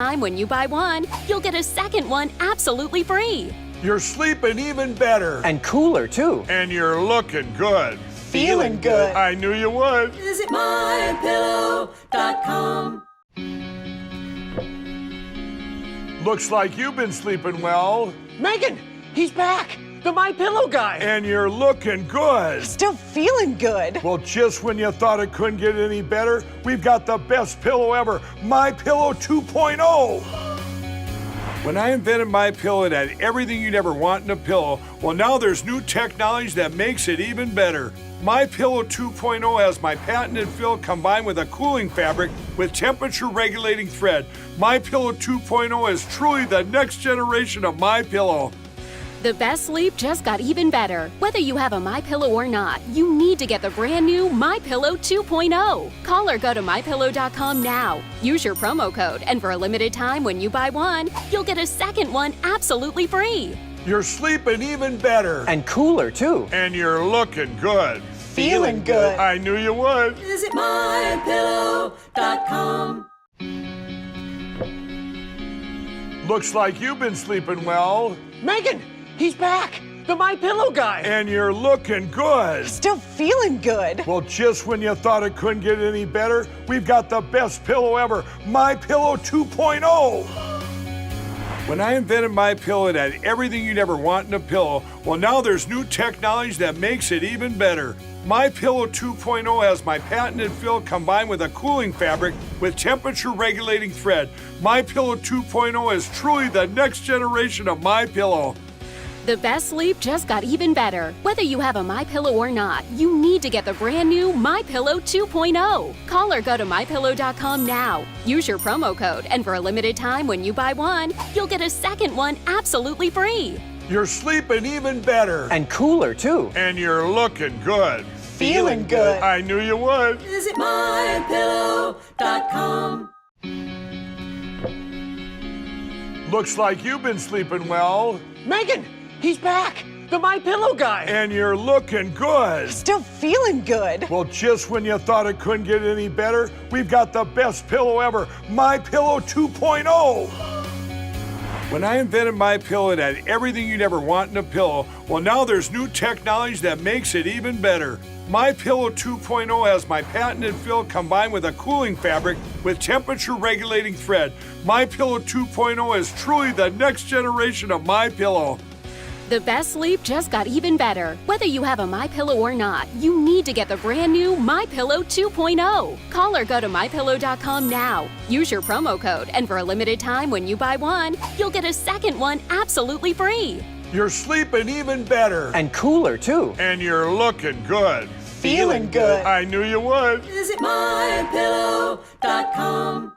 time when you buy one, you'll get a second one absolutely free. You're sleeping even better. And cooler, too. And you're looking good. Feeling good. I knew you would. Visit MyPillow.com. Looks like you've been sleeping well. Megan, he's back. The MyPillow guy. And you're looking good. Still feeling good. Well, just when you thought it couldn't get any better, we've got the best pillow ever, MyPillow 2.0. When I invented MyPillow, it had everything you'd ever want in a pillow. Well, now there's new technology that makes it even better. MyPillow 2.0 has my patented fill combined with a cooling fabric with temperature-regulating thread. MyPillow 2.0 is truly the next generation of MyPillow. The best sleep just got even better. Whether you have a MyPillow or not, you need to get the brand new MyPillow 2.0. Call or go to MyPillow.com now. Use your promo code, and for a limited time when you buy one, you'll get a second one absolutely free. You're sleeping even better. And cooler, too. And you're looking good. Feeling good. I knew you would. Visit MyPillow.com. Looks like you've been sleeping well. Megan, he's back. The MyPillow guy. And you're looking good. Still feeling good. Well, just when you thought it couldn't get any better, we've got the best pillow ever, MyPillow 2.0. When I invented MyPillow, it had everything you'd ever want in a pillow. Well, now there's new technology that makes it even better. MyPillow 2.0 has my patented fill combined with a cooling fabric with temperature-regulating thread. MyPillow 2.0 is truly the next generation of MyPillow. The best sleep just got even better. Whether you have a MyPillow or not, you need to get the brand new MyPillow 2.0. Call or go to MyPillow.com now. Use your promo code, and for a limited time when you buy one, you'll get a second one absolutely free. You're sleeping even better. And cooler, too. And you're looking good. Feeling good. I knew you would. Visit MyPillow.com. Looks like you've been sleeping well. Megan, he's back. The MyPillow guy. And you're looking good. Still feeling good. Well, just when you thought it couldn't get any better, we've got the best pillow ever, MyPillow 2.0. When I invented MyPillow, it had everything you'd ever want in a pillow. Well, now there's new technology that makes it even better. MyPillow 2.0 has my patented fill combined with a cooling fabric with temperature-regulating thread. MyPillow 2.0 is truly the next generation of MyPillow. The best sleep just got even better. Whether you have a MyPillow or not, you need to get the brand new MyPillow 2.0. Call or go to MyPillow.com now. Use your promo code, and for a limited time when you buy one, you'll get a second one absolutely free. You're sleeping even better. And cooler, too. And you're looking good. Feeling good. I knew you would. Visit MyPillow.com.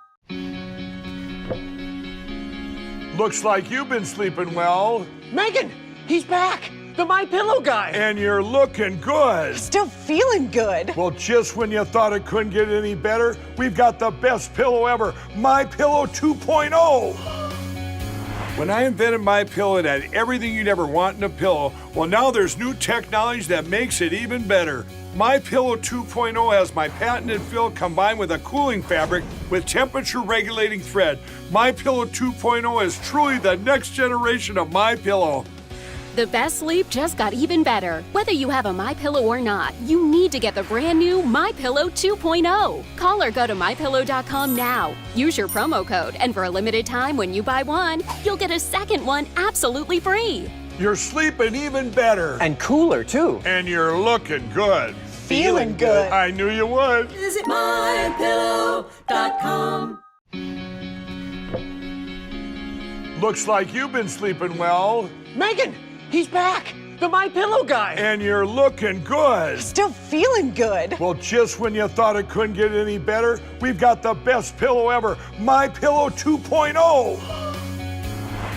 Looks like you've been sleeping well. Megan, he's back. The MyPillow guy. And you're looking good. Still feeling good. Well, just when you thought it couldn't get any better, we've got the best pillow ever, MyPillow 2.0. When I invented MyPillow, it had everything you'd ever want in a pillow. Well, now there's new technology that makes it even better. MyPillow 2.0 has my patented fill combined with a cooling fabric with temperature-regulating thread. MyPillow 2.0 is truly the next generation of MyPillow. The best sleep just got even better. Whether you have a MyPillow or not, you need to get the brand new MyPillow 2.0. Call or go to MyPillow.com now. Use your promo code, and for a limited time when you buy one, you'll get a second one absolutely free. You're sleeping even better. And cooler, too. And you're looking good. Feeling good. I knew you would. Visit MyPillow.com. Looks like you've been sleeping well. Megan, he's back. The MyPillow guy. And you're looking good. Still feeling good. Well, just when you thought it couldn't get any better, we've got the best pillow ever, MyPillow 2.0.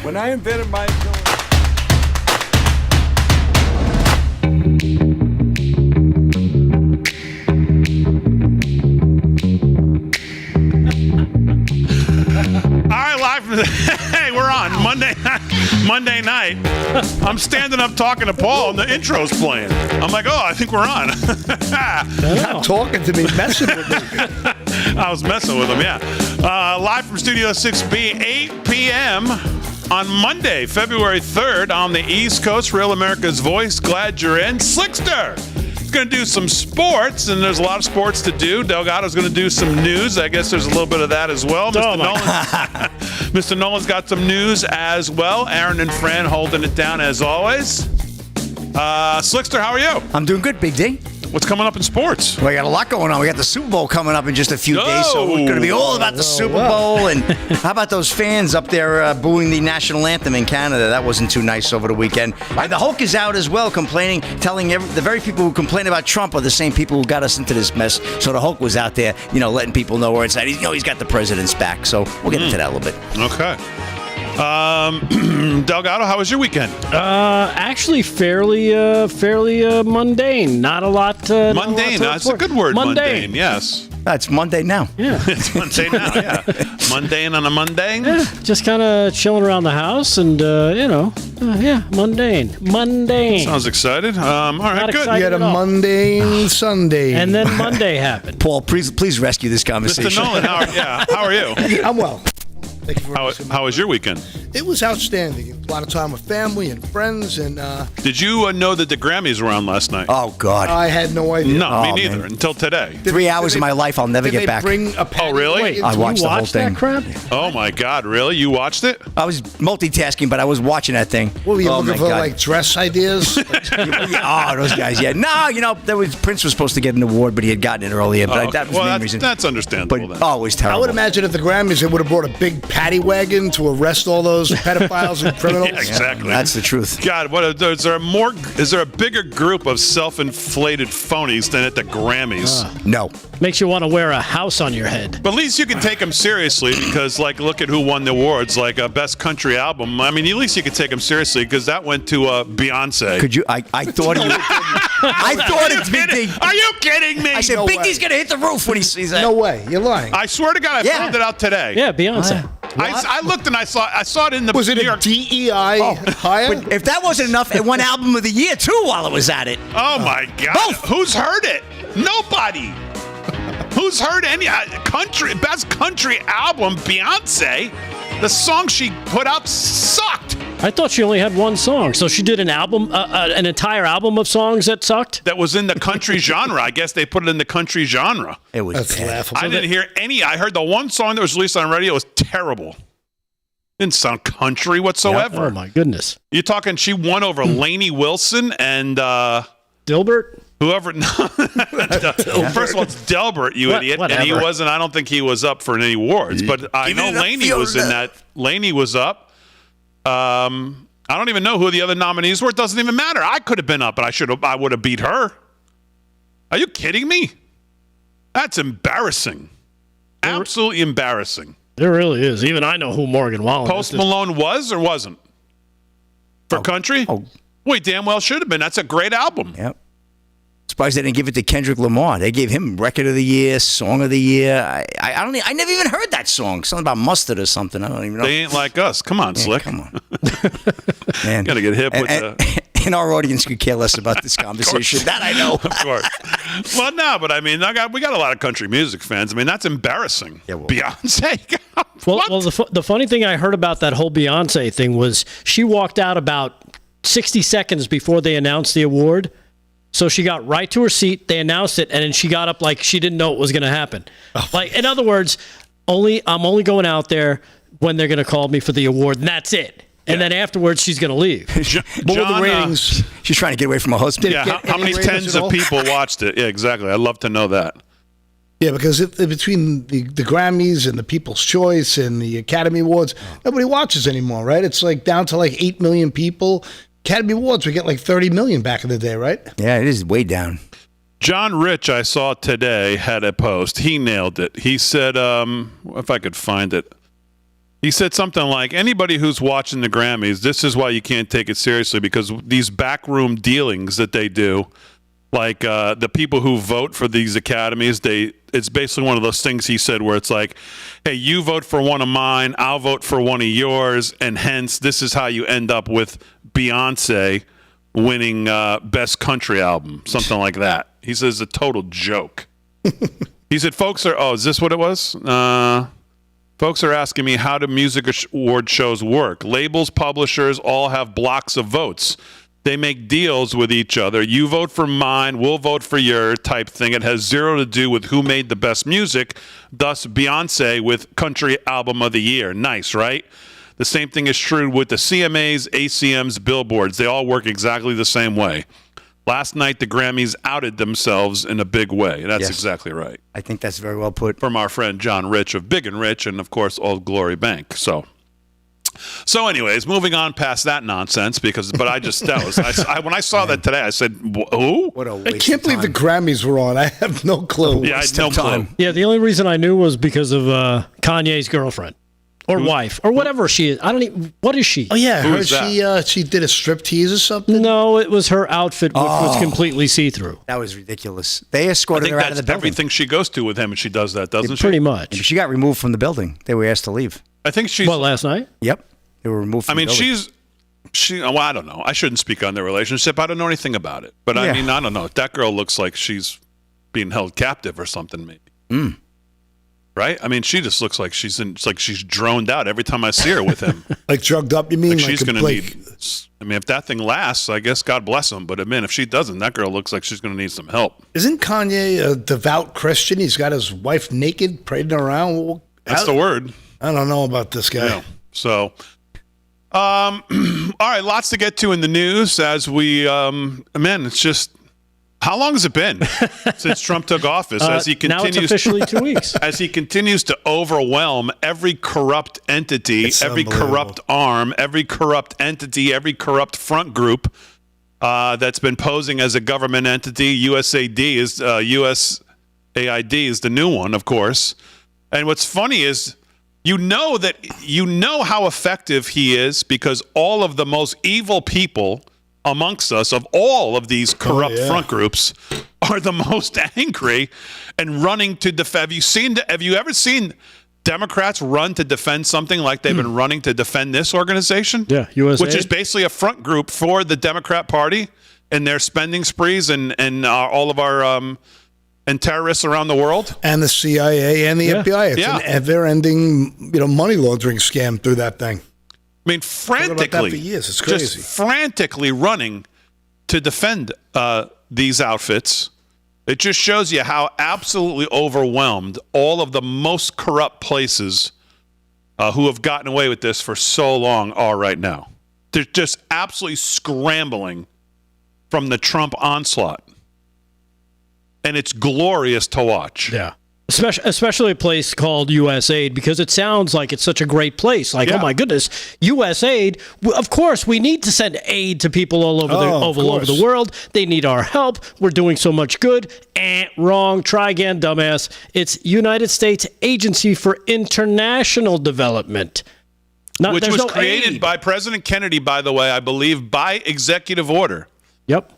When I invented MyPillow... Hey, we're on Monday night. I'm standing up talking to Paul, and the intro's playing. I'm like, oh, I think we're on. You're not talking to me, messing with me. I was messing with him, yeah. Live from Studio 6B, 8 p.m. on Monday, February 3rd on the East Coast. Real America's Voice. Glad you're in. Slickster is going to do some sports, and there's a lot of sports to do. Delgado's going to do some news. I guess there's a little bit of that as well. Mr. Nolan's got some news as well. Aaron and Fran holding it down as always. Slickster, how are you? I'm doing good, Big D. What's coming up in sports? We got a lot going on. We got the Super Bowl coming up in just a few days, so we're going to be all about the Super Bowl. And how about those fans up there booing the national anthem in Canada? That wasn't too nice over the weekend. And the Hulk is out as well, complaining, telling the very people who complain about Trump are the same people who got us into this mess. So the Hulk was out there, letting people know where it's at. He's got the president's back. So we'll get into that a little bit. Okay. Delgado, how was your weekend? Actually, fairly mundane. Not a lot. Mundane. That's a good word. Mundane. Yes. That's Monday now. Yeah. It's Monday now. Yeah. Mundane on a mundane. Yeah, just kind of chilling around the house, and mundane. Mundane. Sounds excited. All right, Not good. excited. You had a mundane Sunday. And then Monday happened. Paul, please rescue this conversation. Mr. Nolan, how are you? I'm well. Thank you for asking. How was your weekend? It was outstanding. A lot of time with family and friends, and Did you know that the Grammys were on last night? Oh, God. I had no idea. No, me Oh, neither. man. Until today. 3 hours of my life I'll never Did get they back. bring a patty really? wagon I to- watched the whole Watch thing. that crap? Oh my God! Really? You watched it? I was multitasking, but I was watching that thing. What were you looking my for, God. like dress ideas? Oh, those guys, yeah. No, Prince was supposed to get an award, but he had gotten it earlier. But Oh, okay. that was Well, the main that's, reason. that's understandable But, then. it was terrible. I would imagine at the Grammys they would have brought a big paddy wagon to arrest all those pedophiles and criminals. Yeah, exactly. That's the truth. God, is there a bigger group of self-inflated phonies than at the Grammys? No. Makes you want to wear a house on your head. But at least you can take them seriously because, look at who won the awards, Best Country Album. I mean, at least you could take them seriously because that went to Beyonce. Could you? I thought he. I thought it's Big D. Are you kidding me? I said No Big way. D's gonna hit the roof when he sees that. No way. You're lying. I swear to God, I Yeah. found it out today. Yeah, Beyonce. I looked and I saw it in the Was it New a York. DEI hire? But if that wasn't enough, it won Album of the Year too while it was at it. Oh my God! Both. Who's heard it? Nobody. Who's heard any best country album? Beyonce. The song she put out sucked. I thought she only had one song, so she did an album, an entire album of songs that sucked. That was in the country genre. I guess they put it in the country genre. It was That's bad. laughable. I didn't hear any. I heard the one song that was released on radio. It was terrible. Didn't sound country whatsoever. Oh my goodness, You're talking. She won over Lainey Wilson and Dilbert. whoever. First of all, it's Delbert, you idiot, and he whatever. wasn't. I don't think he was up for any awards. But I Give know it up, Lainey was in Fiona. that. Lainey was up. I don't even know who the other nominees were. It doesn't even matter. I could have been up, and I would have beat her. Are you kidding me? That's embarrassing. Absolutely embarrassing. There really is. Even I know who Morgan Wallen Post is. Malone was or wasn't for country? Oh. Wait, damn well should have been. That's a great album. Yep. Surprised they didn't give it to Kendrick Lamar. They gave him Record of the Year, Song of the Year. I never even heard that song. Something about mustard or something. I don't even know. They ain't like us. Come on, Yeah, Slick. come on. Man. Gotta get hip with the. And our audience could care less about this conversation. That I know. Of course. Well, no, but I mean, we got a lot of country music fans. I mean, that's embarrassing. Yeah, well- Beyonce. Well, What? the funny thing I heard about that whole Beyonce thing was she walked out about 60 seconds before they announced the award. So she got right to her seat. They announced it, and then she got up like she didn't know it was going to happen. Like, in other words, I'm only going out there when they're going to call me for the award, and that's it. And then afterwards, she's going to leave. What were the ratings? She's trying to get away from her husband. Yeah, get how any many ratings tens at of all? people watched it? Yeah, exactly. I'd love to know that. Yeah, because between the Grammys and the People's Choice and the Academy Awards, nobody watches anymore, right? It's like down to like 8 million people. Academy Awards, we get like 30 million back in the day, right? Yeah, it is way down. John Rich, I saw today, had a post. He nailed it. He said, if I could find it, he said something like, anybody who's watching the Grammys, this is why you can't take it seriously, because these backroom dealings that they do, like the people who vote for these academies, it's basically one of those things he said where it's like, hey, you vote for one of mine, I'll vote for one of yours, and hence this is how you end up with Beyonce winning Best Country Album, something like that. He says a total joke. He said, folks are, is this what it was? Folks are asking me, how do music award shows work? Labels, publishers all have blocks of votes. They make deals with each other. You vote for mine, we'll vote for your type thing. It has zero to do with who made the best music. Thus, Beyonce with Country Album of the Year. Nice, right? The same thing is true with the CMAs, ACMs, Billboards. They all work exactly the same way. Last night, the Grammys outed themselves in a big way. That's exactly right. I think that's very well put. From our friend John Rich of Big and Rich and, of course, Old Glory Bank. So anyways, moving on past that nonsense, when I saw that today, I said, who? What a waste I can't believe the Grammys were on. I have no clue. Yeah, I had no clue. Yeah, the only reason I knew was because of Kanye's girlfriend. Or wife, or whatever she is. I don't even. What is she? Oh yeah, Who is that? she did a striptease or something. No, it was her outfit, which was completely see-through. That was ridiculous. They escorted her out of the building. Everything she goes to with him, and she does that, doesn't she? Pretty much. She got removed from the building. They were asked to leave. I think she's. What, last night? Yep, they were removed from the building. Well, I don't know. I shouldn't speak on their relationship. I don't know anything about it. But I mean, I don't know. That girl looks like she's being held captive or something, maybe. Right? I mean, she just looks like she's droned out every time I see her with him. Like drugged up, you mean? Like she's going to need. I mean, if that thing lasts, I guess God bless him. But if she doesn't, that girl looks like she's going to need some help. Isn't Kanye a devout Christian? He's got his wife naked, parading around. That's the word. I don't know about this guy. Yeah. So, all right, lots to get to in the news as we, it's just. How long has it been since Trump took office? As he continues, now it's officially 2 weeks. As he continues to overwhelm every corrupt entity, every corrupt arm, every corrupt entity, every corrupt front group that's been posing as a government entity. USAID is the new one, of course. And what's funny is you know how effective he is because all of the most evil people amongst us of all of these corrupt front groups are the most angry and running to defend. Have you ever seen Democrats run to defend something like they've been running to defend this organization? Yeah, USAID. Which is basically a front group for the Democrat Party and their spending sprees and all of our and terrorists around the world. And the CIA and the FBI. It's an ever-ending money laundering scam through that thing. I mean, frantically, for years. It's crazy. Just frantically running to defend these outfits. It just shows you how absolutely overwhelmed all of the most corrupt places who have gotten away with this for so long are right now. They're just absolutely scrambling from the Trump onslaught. And it's glorious to watch. Yeah. Especially a place called USAID, because it sounds like it's such a great place. Like, oh my goodness, USAID. Of course, we need to send aid to people all over the world. They need our help. We're doing so much good. Wrong. Try again, dumbass. It's United States Agency for International Development. Which was created by President Kennedy, by the way, I believe, by executive order. Yep.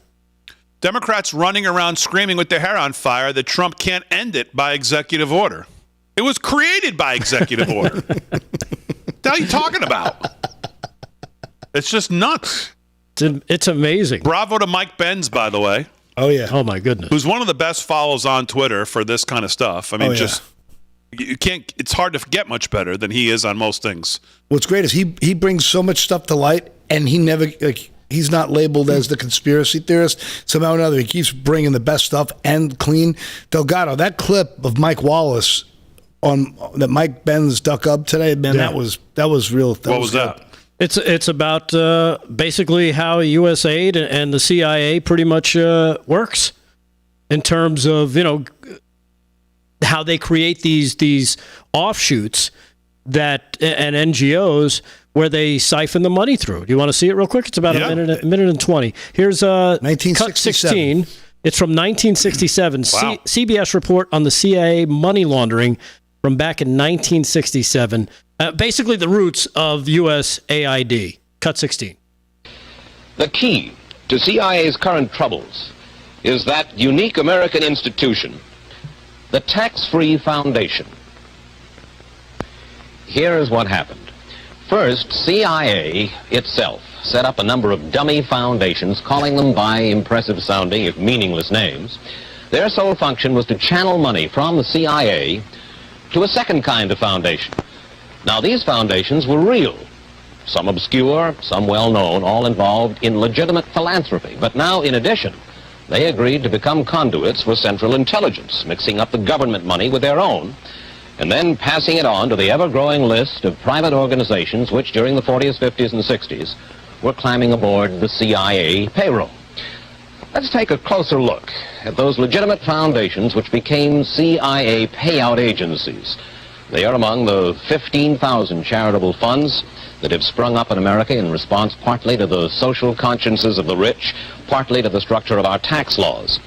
Democrats running around screaming with their hair on fire that Trump can't end it by executive order. It was created by executive order. What are you talking about? It's just nuts. It's amazing. Bravo to Mike Benz, by the way. Oh, yeah. Oh, my goodness. Who's one of the best follows on Twitter for this kind of stuff. I mean, you can't, it's hard to get much better than he is on most things. What's great is he brings so much stuff to light, and he never, he's not labeled as the conspiracy theorist. Somehow or another, he keeps bringing the best stuff and clean. Delgado, that clip of Mike Wallace that Mike Benz stuck up today, man, that was real. What was that? It's about basically how USAID and the CIA pretty much works in terms of how they create these offshoots and NGOs where they siphon the money through. Do you want to see it real quick? It's about a minute and 20. Here's cut 16. It's from 1967. Wow. CBS report on the CIA money laundering from back in 1967. Basically the roots of USAID. Cut 16. The key to CIA's current troubles is that unique American institution, the Tax-Free Foundation. Here is what happened. First, CIA itself set up a number of dummy foundations, calling them by impressive-sounding, if meaningless, names, Their sole function was to channel money from the CIA to a second kind of foundation. Now, these foundations were real. Some obscure, some well-known, all involved in legitimate philanthropy. But now, in addition, they agreed to become conduits for Central Intelligence, mixing up the government money with their own, and then passing it on to the ever-growing list of private organizations which, during the 40s, 50s, and 60s, were climbing aboard the CIA payroll. Let's take a closer look at those legitimate foundations which became CIA payout agencies. They are among the 15,000 charitable funds that have sprung up in America in response partly to the social consciences of the rich, partly to the structure of our tax laws.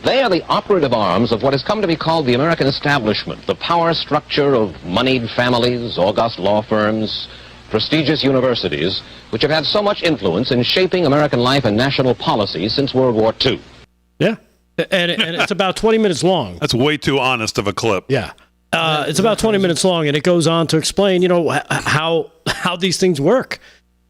They are the operative arms of what has come to be called the American establishment, the power structure of moneyed families, august law firms, prestigious universities, which have had so much influence in shaping American life and national policy since World War II. Yeah. And it's about 20 minutes long. That's way too honest of a clip. Yeah. It's about 20 minutes long, and it goes on to explain, how these things work.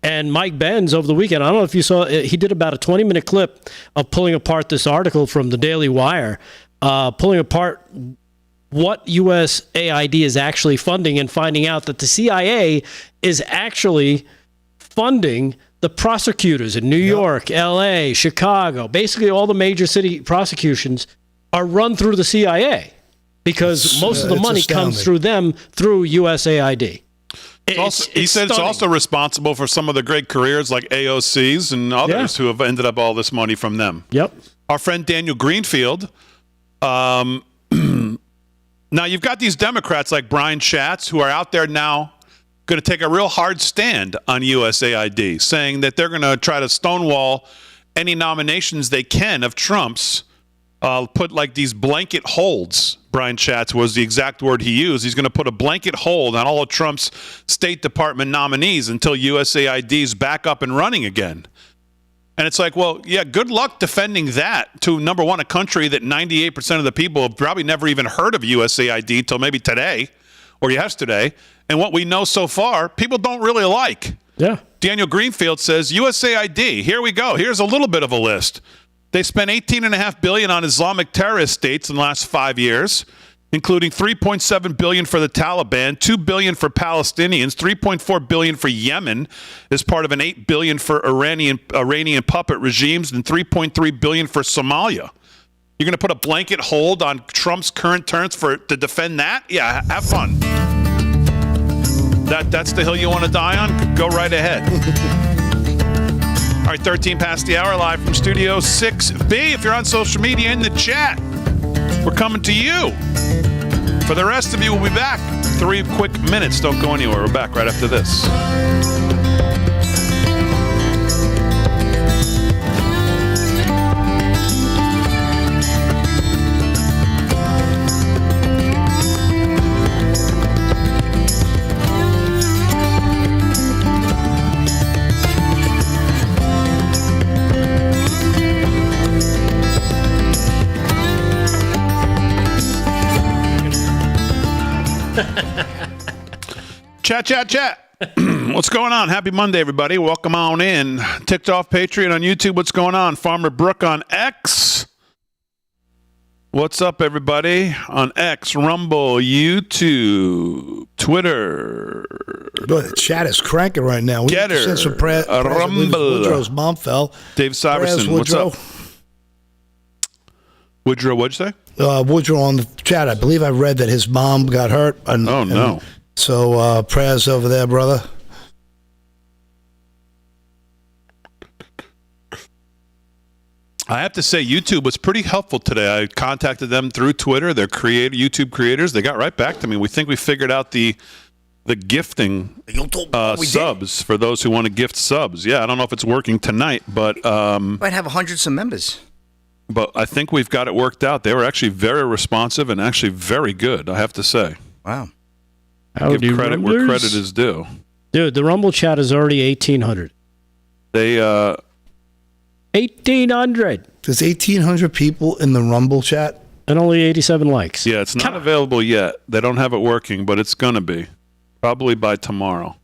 And Mike Benz over the weekend, I don't know if you saw, he did about a 20-minute clip of pulling apart this article from the Daily Wire, pulling apart what USAID is actually funding and finding out that the CIA is actually funding the prosecutors in New York, L.A., Chicago. Basically, all the major city prosecutions are run through the CIA because most of the money comes through them through USAID. He said it's also responsible for some of the great careers like AOCs and others who have ended up all this money from them. Yep. Our friend Daniel Greenfield. Now, you've got these Democrats like Brian Schatz who are out there now going to take a real hard stand on USAID, saying that they're going to try to stonewall any nominations they can of Trump's, put like these blanket holds. Brian Schatz was the exact word he used. He's going to put a blanket hold on all of Trump's State Department nominees until USAID's back up and running again. And it's like, well, yeah, good luck defending that to, number one, a country that 98% of the people have probably never even heard of USAID till maybe today or yesterday. And what we know so far, people don't really like. Yeah. Daniel Greenfield says, USAID, here we go. Here's a little bit of a list. They spent $18.5 billion on Islamic terrorist states in the last 5 years, including $3.7 billion for the Taliban, $2 billion for Palestinians, $3.4 billion for Yemen as part of an $8 billion for Iranian puppet regimes, and $3.3 billion for Somalia. You're going to put a blanket hold on Trump's current terms to defend that? Yeah, have fun. That's the hill you want to die on? Go right ahead. All right, 13 past the hour, live from Studio 6B. If you're on social media in the chat, we're coming to you. For the rest of you, we'll be back. 3 quick minutes. Don't go anywhere. We're back right after this. Chat. What's going on? Happy Monday, everybody. Welcome on in. Ticked Off Patriot on YouTube. What's going on? Farmer Brooke on X. What's up, everybody? On X, Rumble, YouTube, Twitter. Boy, the chat is cranking right now. Getter, Rumble. Woodrow's mom fell. Dave Syverson, what's up? Woodrow, what'd you say? Woodrow on the chat. I believe I read that his mom got hurt. No. So prayers over there, brother. I have to say, YouTube was pretty helpful today. I contacted them through Twitter. They're YouTube creators. They got right back to me. We think we figured out the gifting subs for those who want to gift subs. Yeah, I don't know if it's working tonight, but might have hundreds of members. But I think we've got it worked out. They were actually very responsive and actually very good, I have to say. Wow. Give credit where credit is due. Dude, the Rumble chat is already 1,800. They 1,800. There's 1,800 people in the Rumble chat. And only 87 likes. Yeah, it's not available yet. They don't have it working, but it's going to be. Probably by tomorrow.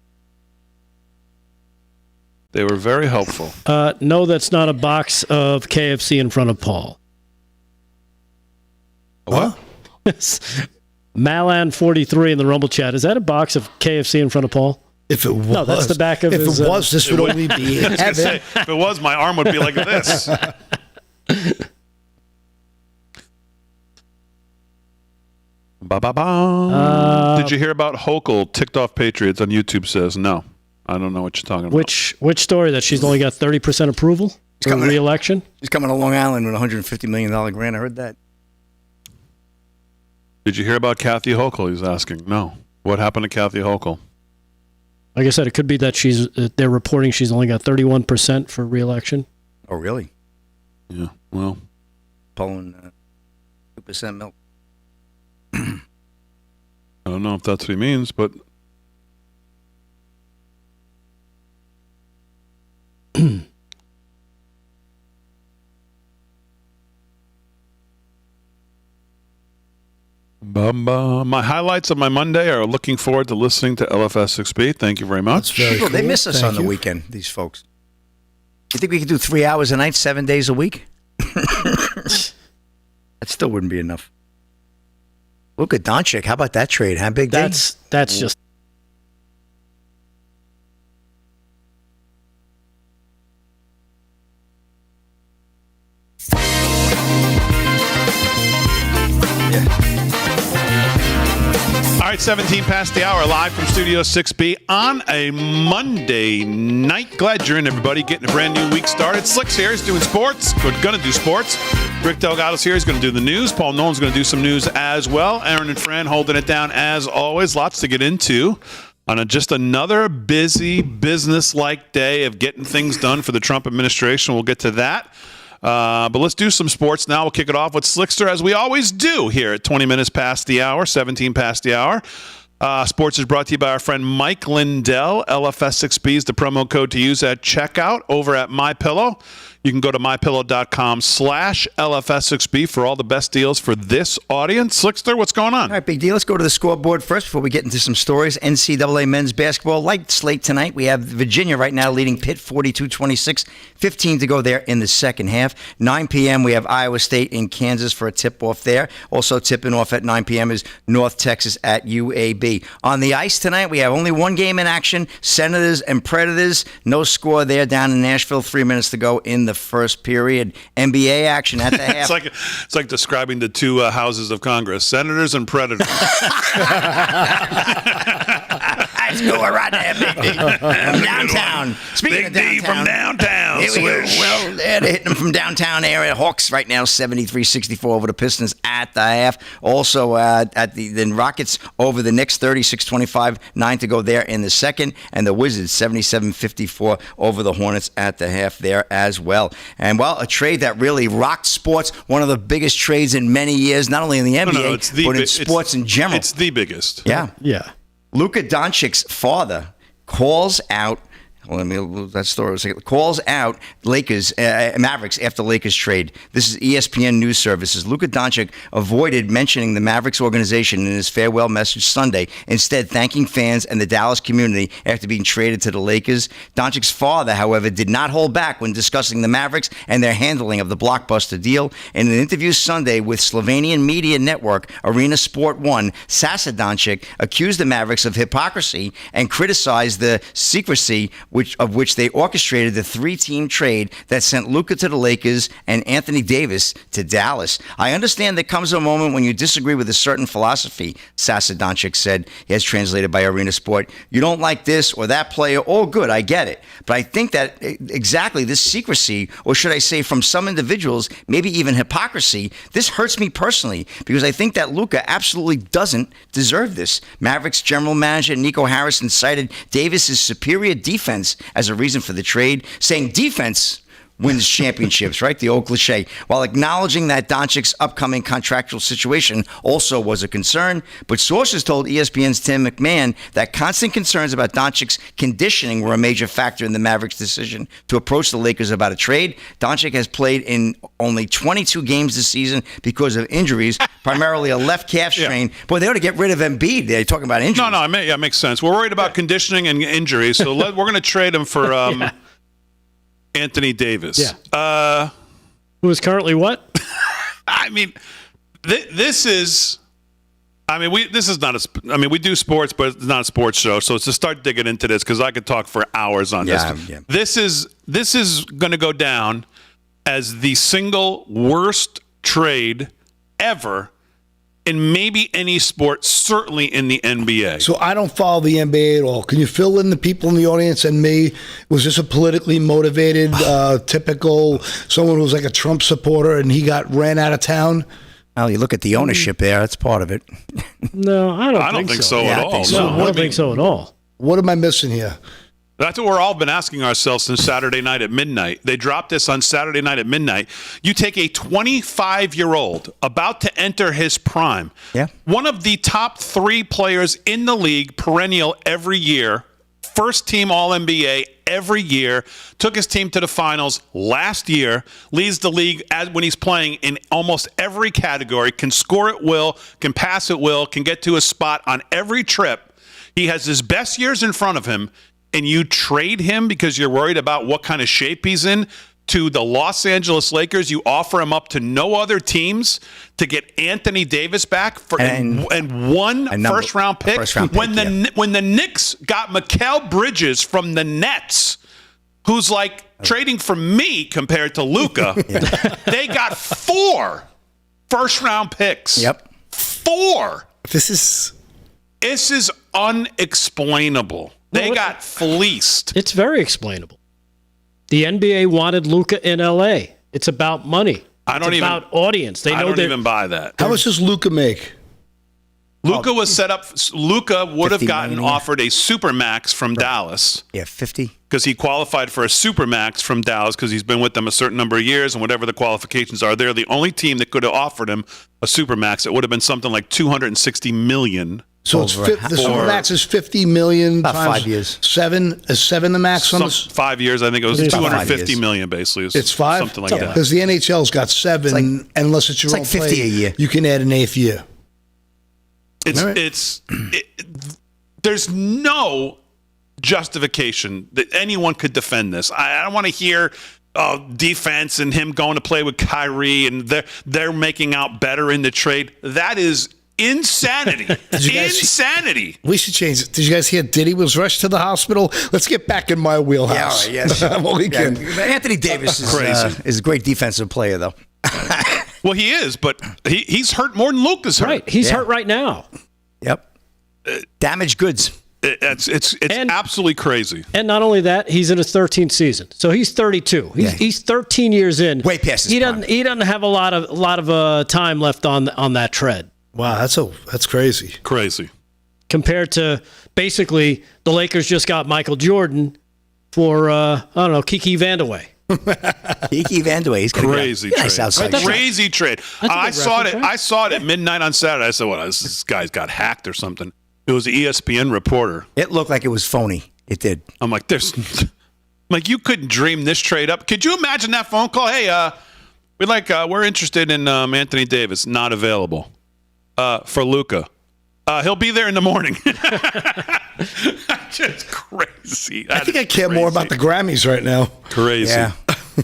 They were very helpful. No, that's not a box of KFC in front of Paul. What? Malan43 in the Rumble chat. Is that a box of KFC in front of Paul? If it was, No, that's the back of if his, it was, this would only be I was gonna say, if it was, my arm would be like this. Ba-ba-ba. Did you hear about Hochul ticked off Patriots on YouTube? Says no. I don't know what you're talking about. Which story that she's only got 30% approval for re-election? He's coming to Long Island with a $150 million grant. I heard that. Did you hear about Kathy Hochul? He's asking. No. What happened to Kathy Hochul? Like I said, it could be that they're reporting she's only got 31% for re-election. Oh, really? Yeah. Well, Pulling 2% milk. I don't know if that's what he means, but my highlights of my Monday are looking forward to listening to LFS6B. Thank you very much. very They cool. miss us Thank on the you. weekend, these folks. You think we could do 3 hours a night, 7 days a week? That still wouldn't be enough. Look at Doncic. How about that trade? How big? That's just. All right, 17 past the hour, live from Studio 6B on a Monday night. Glad you're in, everybody. Getting a brand new week started. Slick's here. He's doing sports. We're going to do sports. Rick Delgado's here. He's going to do the news. Paul Nolan's going to do some news as well. Aaron and Fran holding it down as always. Lots to get into on just another busy, business-like day of getting things done for the Trump administration. We'll get to that. But let's do some sports now. We'll kick it off with Slickster, as we always do here at 20 minutes past the hour, 17 past the hour. Sports is brought to you by our friend Mike Lindell. LFS6B is the promo code to use at checkout over at MyPillow. You can go to mypillow.com/LFS6B for all the best deals for this audience. Slickster, what's going on? All right, big deal. Let's go to the scoreboard first before we get into some stories. NCAA men's basketball light slate tonight. We have Virginia right now leading Pitt 42-26, 15 to go there in the second half. 9 p.m. we have Iowa State in Kansas for a tip-off there. Also tipping off at 9 p.m. is North Texas at UAB. On the ice tonight, we have only one game in action, Senators and Predators. No score there down in Nashville. 3 minutes to go in the first period. NBA action at the half. It's like describing the two houses of Congress, Senators and Predators. Let's go right there, Big D. From downtown. Speaking of Big D from downtown. Here we go. Well, they're hitting them from downtown area. Hawks right now 73-64 over the Pistons at the half. Also at the Rockets over the Knicks 36-25, 9 to go there in the second. And the Wizards 77-54 over the Hornets at the half there as well. And well, a trade that really rocked sports. One of the biggest trades in many years, not only in the NBA, but in sports in general. It's the biggest. Yeah. Yeah. Luka Doncic's father calls out. Let me lose that story. Calls out Lakers, Mavericks after Lakers trade. This is ESPN News Services. Luka Doncic avoided mentioning the Mavericks organization in his farewell message Sunday, instead thanking fans and the Dallas community after being traded to the Lakers. Doncic's father, however, did not hold back when discussing the Mavericks and their handling of the blockbuster deal. In an interview Sunday with Slovenian media network Arena Sport 1, Sasa Doncic accused the Mavericks of hypocrisy and criticized the secrecy of which they orchestrated the three-team trade that sent Luka to the Lakers and Anthony Davis to Dallas. I understand there comes a moment when you disagree with a certain philosophy, Sasa Doncic said, as translated by Arena Sport. You don't like this or that player, all good, I get it. But I think that exactly this secrecy, or should I say from some individuals, maybe even hypocrisy, this hurts me personally because I think that Luka absolutely doesn't deserve this. Mavericks general manager Nico Harrison cited Davis's superior defense as a reason for the trade, saying defense wins championships, right? The old cliche. While acknowledging that Doncic's upcoming contractual situation also was a concern, but sources told ESPN's Tim McMahon that constant concerns about Doncic's conditioning were a major factor in the Mavericks' decision to approach the Lakers about a trade. Doncic has played in only 22 games this season because of injuries, primarily a left calf strain. Boy, they ought to get rid of Embiid. They're talking about injuries. No, it makes sense. We're worried about conditioning and injuries, so we're going to trade him for Anthony Davis. Yeah. Who is currently what? I mean, This is. I mean, this is not a. I mean, we do sports, but it's not a sports show. So to start digging into this, because I could talk for hours on this. Yeah. This is going to go down as the single worst trade ever in maybe any sport, certainly in the NBA. So I don't follow the NBA at all. Can you fill in the people in the audience and me? Was this a politically motivated, typical someone who was like a Trump supporter and he got ran out of town? Well, you look at the ownership there. That's part of it. No, I don't think so. at I all. think so. No, I don't think so at all. What am I missing here? That's what we're all been asking ourselves since Saturday night at midnight. They dropped this on Saturday night at midnight. You take a 25-year-old about to enter his prime, one of the top 3 players in the league, perennial every year, first team All-NBA every year, took his team to the finals last year, leads the league when he's playing in almost every category, can score at will, can pass at will, can get to a spot on every trip. He has his best years in front of him, and you trade him because you're worried about what kind of shape he's in to the Los Angeles Lakers. You offer him up to no other teams to get Anthony Davis back for and one first-round pick. When the Knicks got Mikal Bridges from the Nets, who's like trading for me compared to Luka, they got 4 first-round picks. Yep. 4. This is unexplainable. They got fleeced. It's very explainable. The NBA wanted Luka in LA. It's about money. It's about audience. I don't even buy that. How much does Luka make? Luka was set up. Luka would have gotten offered a supermax from Dallas. Yeah, 50. Because he qualified for a supermax from Dallas because he's been with them a certain number of years and whatever the qualifications are. They're the only team that could have offered him a supermax. It would have been something like $260 million. So it's the supermax is $50 million about times 5 years. 7. Is 7 the max on this? 5 years, I think it was $250 million basically. It's 5? Something like that. Because the NHL's got 7, unless it's your own like 50 play, a year. You can add an 8th year. There's no justification that anyone could defend this. I don't want to hear defense and him going to play with Kyrie and they're making out better in the trade. That is insanity. Insanity. We should change it. Did you guys hear Diddy was rushed to the hospital? Let's get back in my wheelhouse. Yeah, yes. Anthony Davis is a great defensive player, though. Well, he is, but he's hurt more than Luka's hurt. Right. He's hurt right now. Yep. Damaged goods. It's absolutely crazy. And not only that, he's in his 13th season. So he's 32. He's 13 years in. Way past his prime. He doesn't have a lot of time left on that tread. Wow, that's crazy. Crazy. Compared to basically the Lakers just got Michael Jordan for Kiki Vandeweghe. Kiki Vandeweghe, he's crazy trade. Nice outside shot. Crazy trade. I saw it at midnight on Saturday. I said, "Well, this guy's got hacked or something." It was an ESPN reporter. It looked like it was phony. It did. I'm like, you couldn't dream this trade up. Could you imagine that phone call? Hey, we're interested in Anthony Davis, not available for Luka. He'll be there in the morning. Just crazy. I think I care more about the Grammys right now. Crazy. Yeah.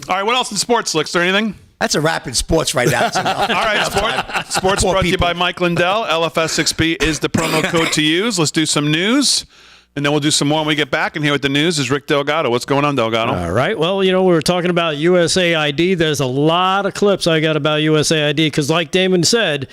All right, what else in sports, Slicks? Is there anything? That's a rapid sports right now. All right, sports brought to you by Mike Lindell. LFS6B is the promo code to use. Let's do some news, and then we'll do some more when we get back. And here with the news is Rick Delgado. What's going on, Delgado? All right. Well, we were talking about USAID. There's a lot of clips I got about USAID because, like Damon said,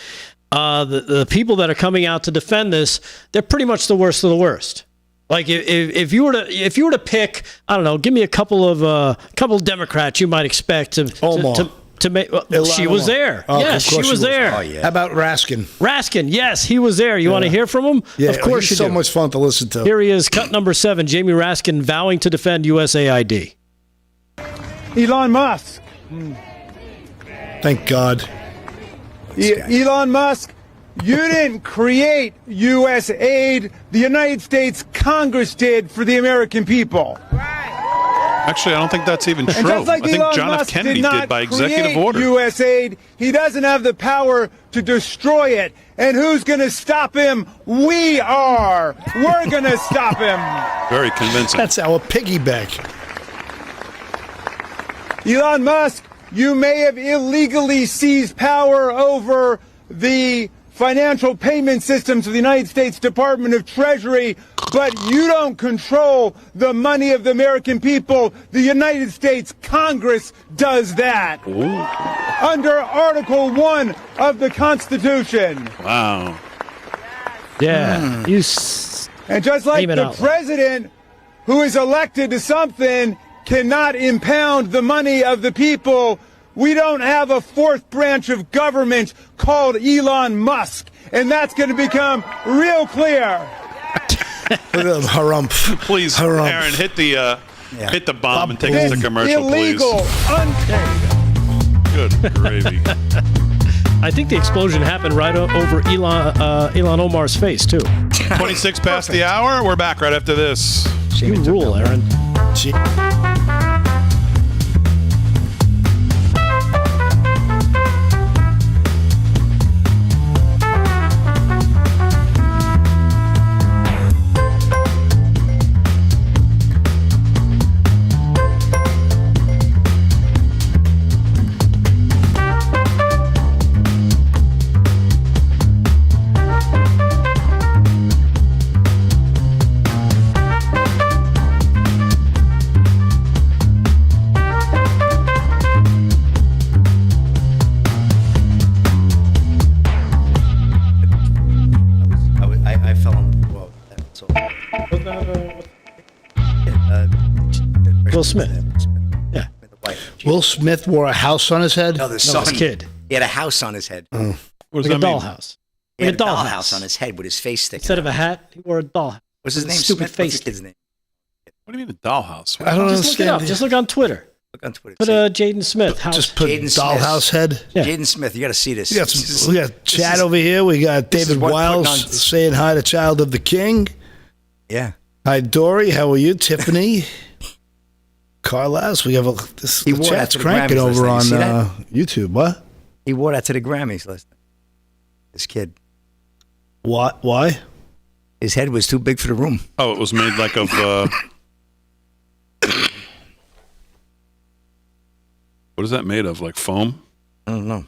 the people that are coming out to defend this, they're pretty much the worst of the worst. Like if you were to pick, I don't know, give me a couple of Democrats you might expect to make. Well, she was there. Oh, yes, she was there. Oh, yeah. How about Raskin? Raskin, yes, he was there. You want to hear from him? Yeah, of course he's you so do. much fun to listen to. Here he is, cut number 7, Jamie Raskin vowing to defend USAID. Elon Musk. Thank God. Elon Musk, you didn't create USAID. The United States Congress did for the American people. Actually, I don't think that's even true. And just like I think Elon John F. Musk Kennedy did not did by executive create order. USAID, he doesn't have the power to destroy it. And who's going to stop him? We are. We're going to stop him. Very convincing. That's our piggyback. Elon Musk, you may have illegally seized power over the financial payment systems of the United States Department of Treasury, but you don't control the money of the American people. The United States Congress does that. Ooh. Under Article 1 of the Constitution. Wow. Yeah. And just like the president who is elected to something cannot impound the money of the people, we don't have a fourth branch of government called Elon Musk. And that's going to become real clear. Harumph. Please, Harumph. Aaron, hit the bomb and take us to commercial, illegal, please. Good gravy. I think the explosion happened right over Elon Omar's face, too. 26 past the hour. We're back right after this. You rule, Aaron. Will Smith. Yeah. Will Smith wore a house on his head? No, the son. His kid. He had a house on his head. What does Like a that mean? dollhouse. He had a dollhouse. dollhouse on his head with his face sticking Instead of out. a hat, he wore a dollhouse. What's his name? Stupid Smith? face. What's the kid's name? What do you mean a dollhouse? I don't Just look it understand. up. Just look on Twitter. Look on Twitter. Put Jaden Smith. House. Just put Jaden Smith. dollhouse head. Yeah. Jaden Smith, you got to see this. We got Chad over here. We got this is David what Wiles putting on- saying hi to Child of the King. Yeah. Hi, Dory. How are you? Tiffany. Carlas. We have He the wore that chat's to the cranking Grammys over last on night. You see that? YouTube. What? He wore that to the Grammys last night. This kid. What? Why? His head was too big for the room. Oh, it was made like of. What is that made of? Like foam? I don't know.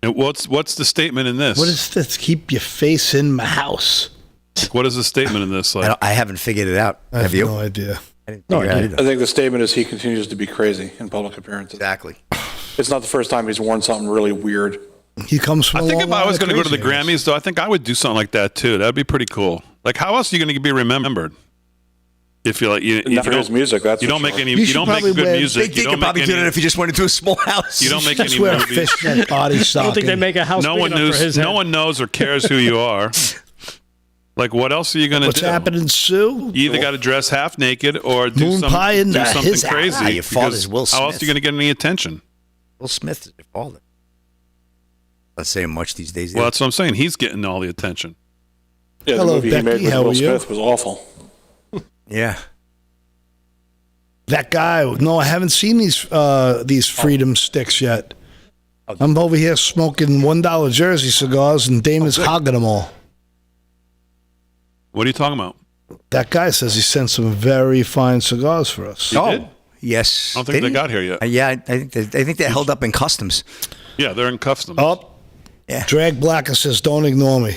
And what's the statement in this? What is this? Keep your face in my house. Like, what is the statement in this? Like, I haven't figured it out. I have you? no idea. I didn't figure it out either. I think the statement is he continues to be crazy in public appearances. Exactly. It's not the first time he's worn something really weird. He comes from. I think if I was going to go to the Grammys, though, I think I would do something like that too. That'd be pretty cool. Like, how else are you going to be remembered? If you like, you Never don't his music. That's you for don't make sure. any. You You should don't make probably good wear- music. Big D You could don't make probably do that any. if he just went into a small house. You don't make Just any wear a movies. fishnet body I stocking. don't think they make a house No big one enough knows. for his No head. one knows or cares who you are. Like, what else are you going to do? What's happening, Sue? You either got to dress half naked or do Moon something, pie and do something his crazy. Ah, your father's because Will How else are Smith. you going to get any attention? Will Smith is your father. Not saying much these days. Well, that's what I'm saying. He's getting all the attention. Yeah, Hello, the movie Becky, he made with how Will are you? Smith was awful. yeah. That guy. No, I haven't seen these freedom sticks yet. I'm over here smoking $1 Jersey cigars, and Damon's hogging them all. What are you talking about? That guy says he sent some very fine cigars for us. He did? Yes. I don't think they got here yet. Yeah, I think they're held up in customs. Yeah, they're in customs. Oh, Yeah. Drag Blacker says, "Don't ignore me."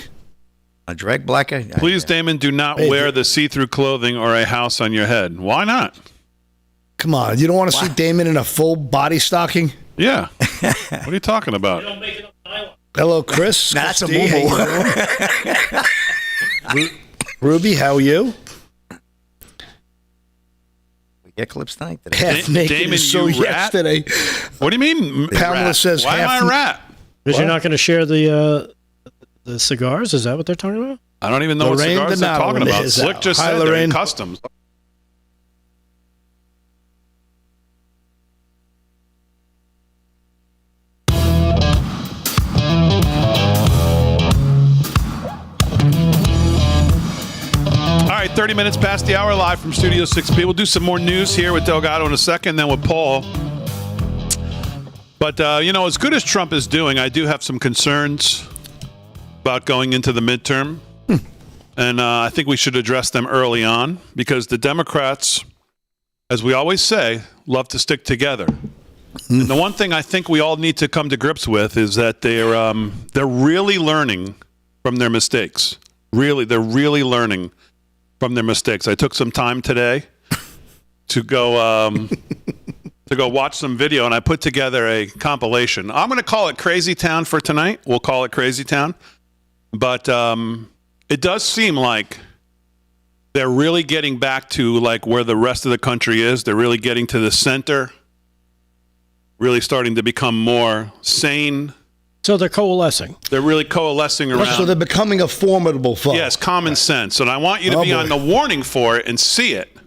A drag blacker. Please, Damon, do not Hey, wear the see-through clothing or a house on your head. Why not? Come on, you don't want to see Damon in a full body stocking? Yeah. What are you talking about? Hello, Chris. Now that's a Christy, moo-moo. how you doing? Ruby, how are you? We get clips tonight. Half naked Damon, is so you rat? yesterday. What do you mean, Pamela rat? says Why am half- I a rat? Because you're not going to share the cigars? Is that what they're talking about? I don't even know Lorraine what cigars they're Donato talking about. is Slick out. just Hi, said they're in Lorraine. customs. All right, 30 minutes past the hour, live from Studio 6B. We'll do some more news here with Delgado in a second, then with Paul. But, as good as Trump is doing, I do have some concerns about going into the midterm. And I think we should address them early on because the Democrats, as we always say, love to stick together. And the one thing I think we all need to come to grips with is that they're really learning from their mistakes. Really, they're really learning from their mistakes. I took some time today to go watch some video, and I put together a compilation. I'm going to call it Crazy Town for tonight. We'll call it Crazy Town. But it does seem like they're really getting back to like where the rest of the country is. They're really getting to the center, really starting to become more sane. So they're coalescing. They're really coalescing around. So they're becoming a formidable foe. Yes, common sense. And I want you to be on the warning for it and see it.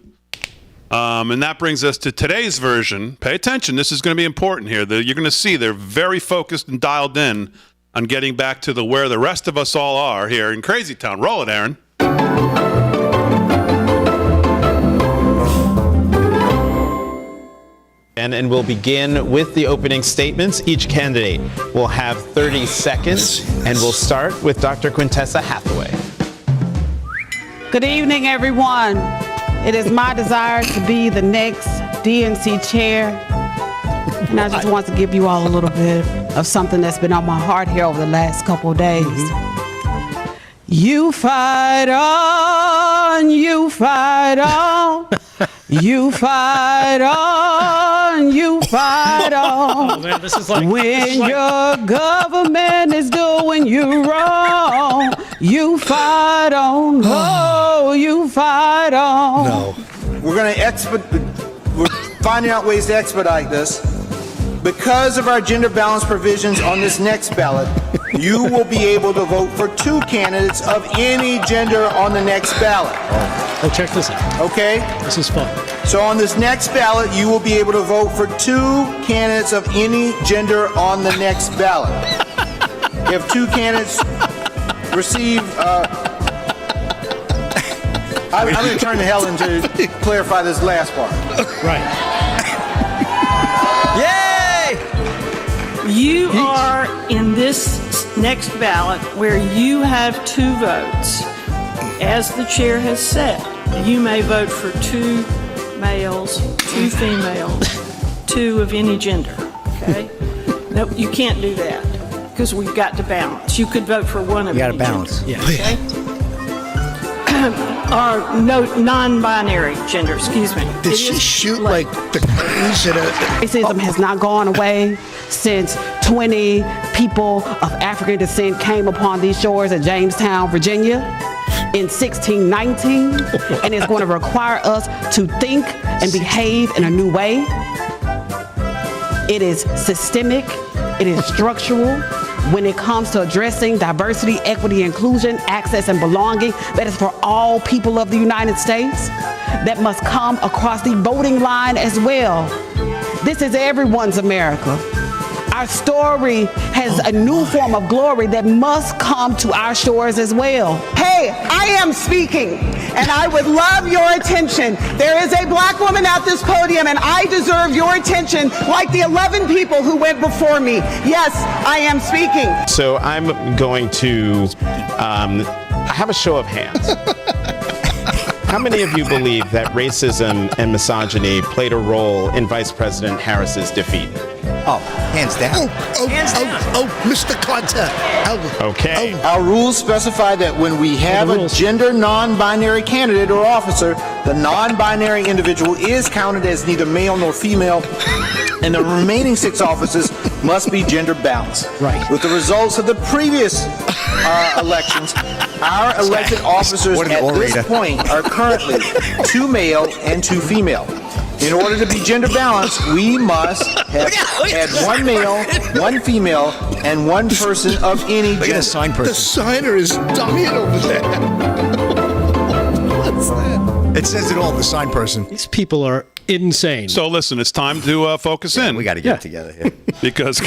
And that brings us to today's version. Pay attention. This is going to be important here. You're going to see they're very focused and dialed in on getting back to where the rest of us all are here in Crazy Town. Roll it, Aaron. And we'll begin with the opening statements. Each candidate will have 30 seconds, and we'll start with Dr. Quintessa Hathaway. Good evening, everyone. It is my desire to be the next DNC chair, and I just want to give you all a little bit of something that's been on my heart here over the last couple of days. You fight on, you fight on, you fight on, you fight on. Oh, man, this is like, when your government is doing you wrong, you fight on, oh, you fight on. No. We're going to we're finding out ways to expedite this. Because of our gender balance provisions on this next ballot, you will be able to vote for 2 candidates of any gender on the next ballot. Oh, check this out. Okay? This is fun. So on this next ballot, you will be able to vote for 2 candidates of any gender on the next ballot. If 2 candidates receive... I'm going to turn to Helen to clarify this last part. Right. You are in this next ballot where you have 2 votes. As the chair has said, you may vote for 2 males, 2 females, 2 of any gender. Okay? No, you can't do that because we've got to balance. You could vote for one of any gender. You got to balance. Yeah. Okay? Or no, non-binary gender, excuse me. Did she shoot like the curtains at a... Racism has not gone away since 20 people of African descent came upon these shores at Jamestown, Virginia in 1619, and it's going to require us to think and behave in a new way. It is systemic, it is structural. When it comes to addressing diversity, equity, inclusion, access, and belonging, that is for all people of the United States, that must come across the voting line as well. This is everyone's America. Our story has a new form of glory that must come to our shores as well. Hey, I am speaking, and I would love your attention. There is a black woman at this podium, and I deserve your attention like the 11 people who went before me. Yes, I am speaking. So I'm going to have a show of hands. How many of you believe that racism and misogyny played a role in Vice President Harris's defeat? Oh, hands down. Mr. Carter. Okay. Our rules specify that when we have a gender non-binary candidate or officer, the non-binary individual is counted as neither male nor female, and the remaining 6 offices must be gender balanced. Right. With the results of the previous elections, our elected officers at this point are currently 2 male and 2 female. In order to be gender balanced, we must have had 1 male, 1 female, and 1 person of any gender. The signer is dying over there. What's that? It says it all, the sign person. These people are insane. So listen, it's time to focus in. We got to get it together here. Because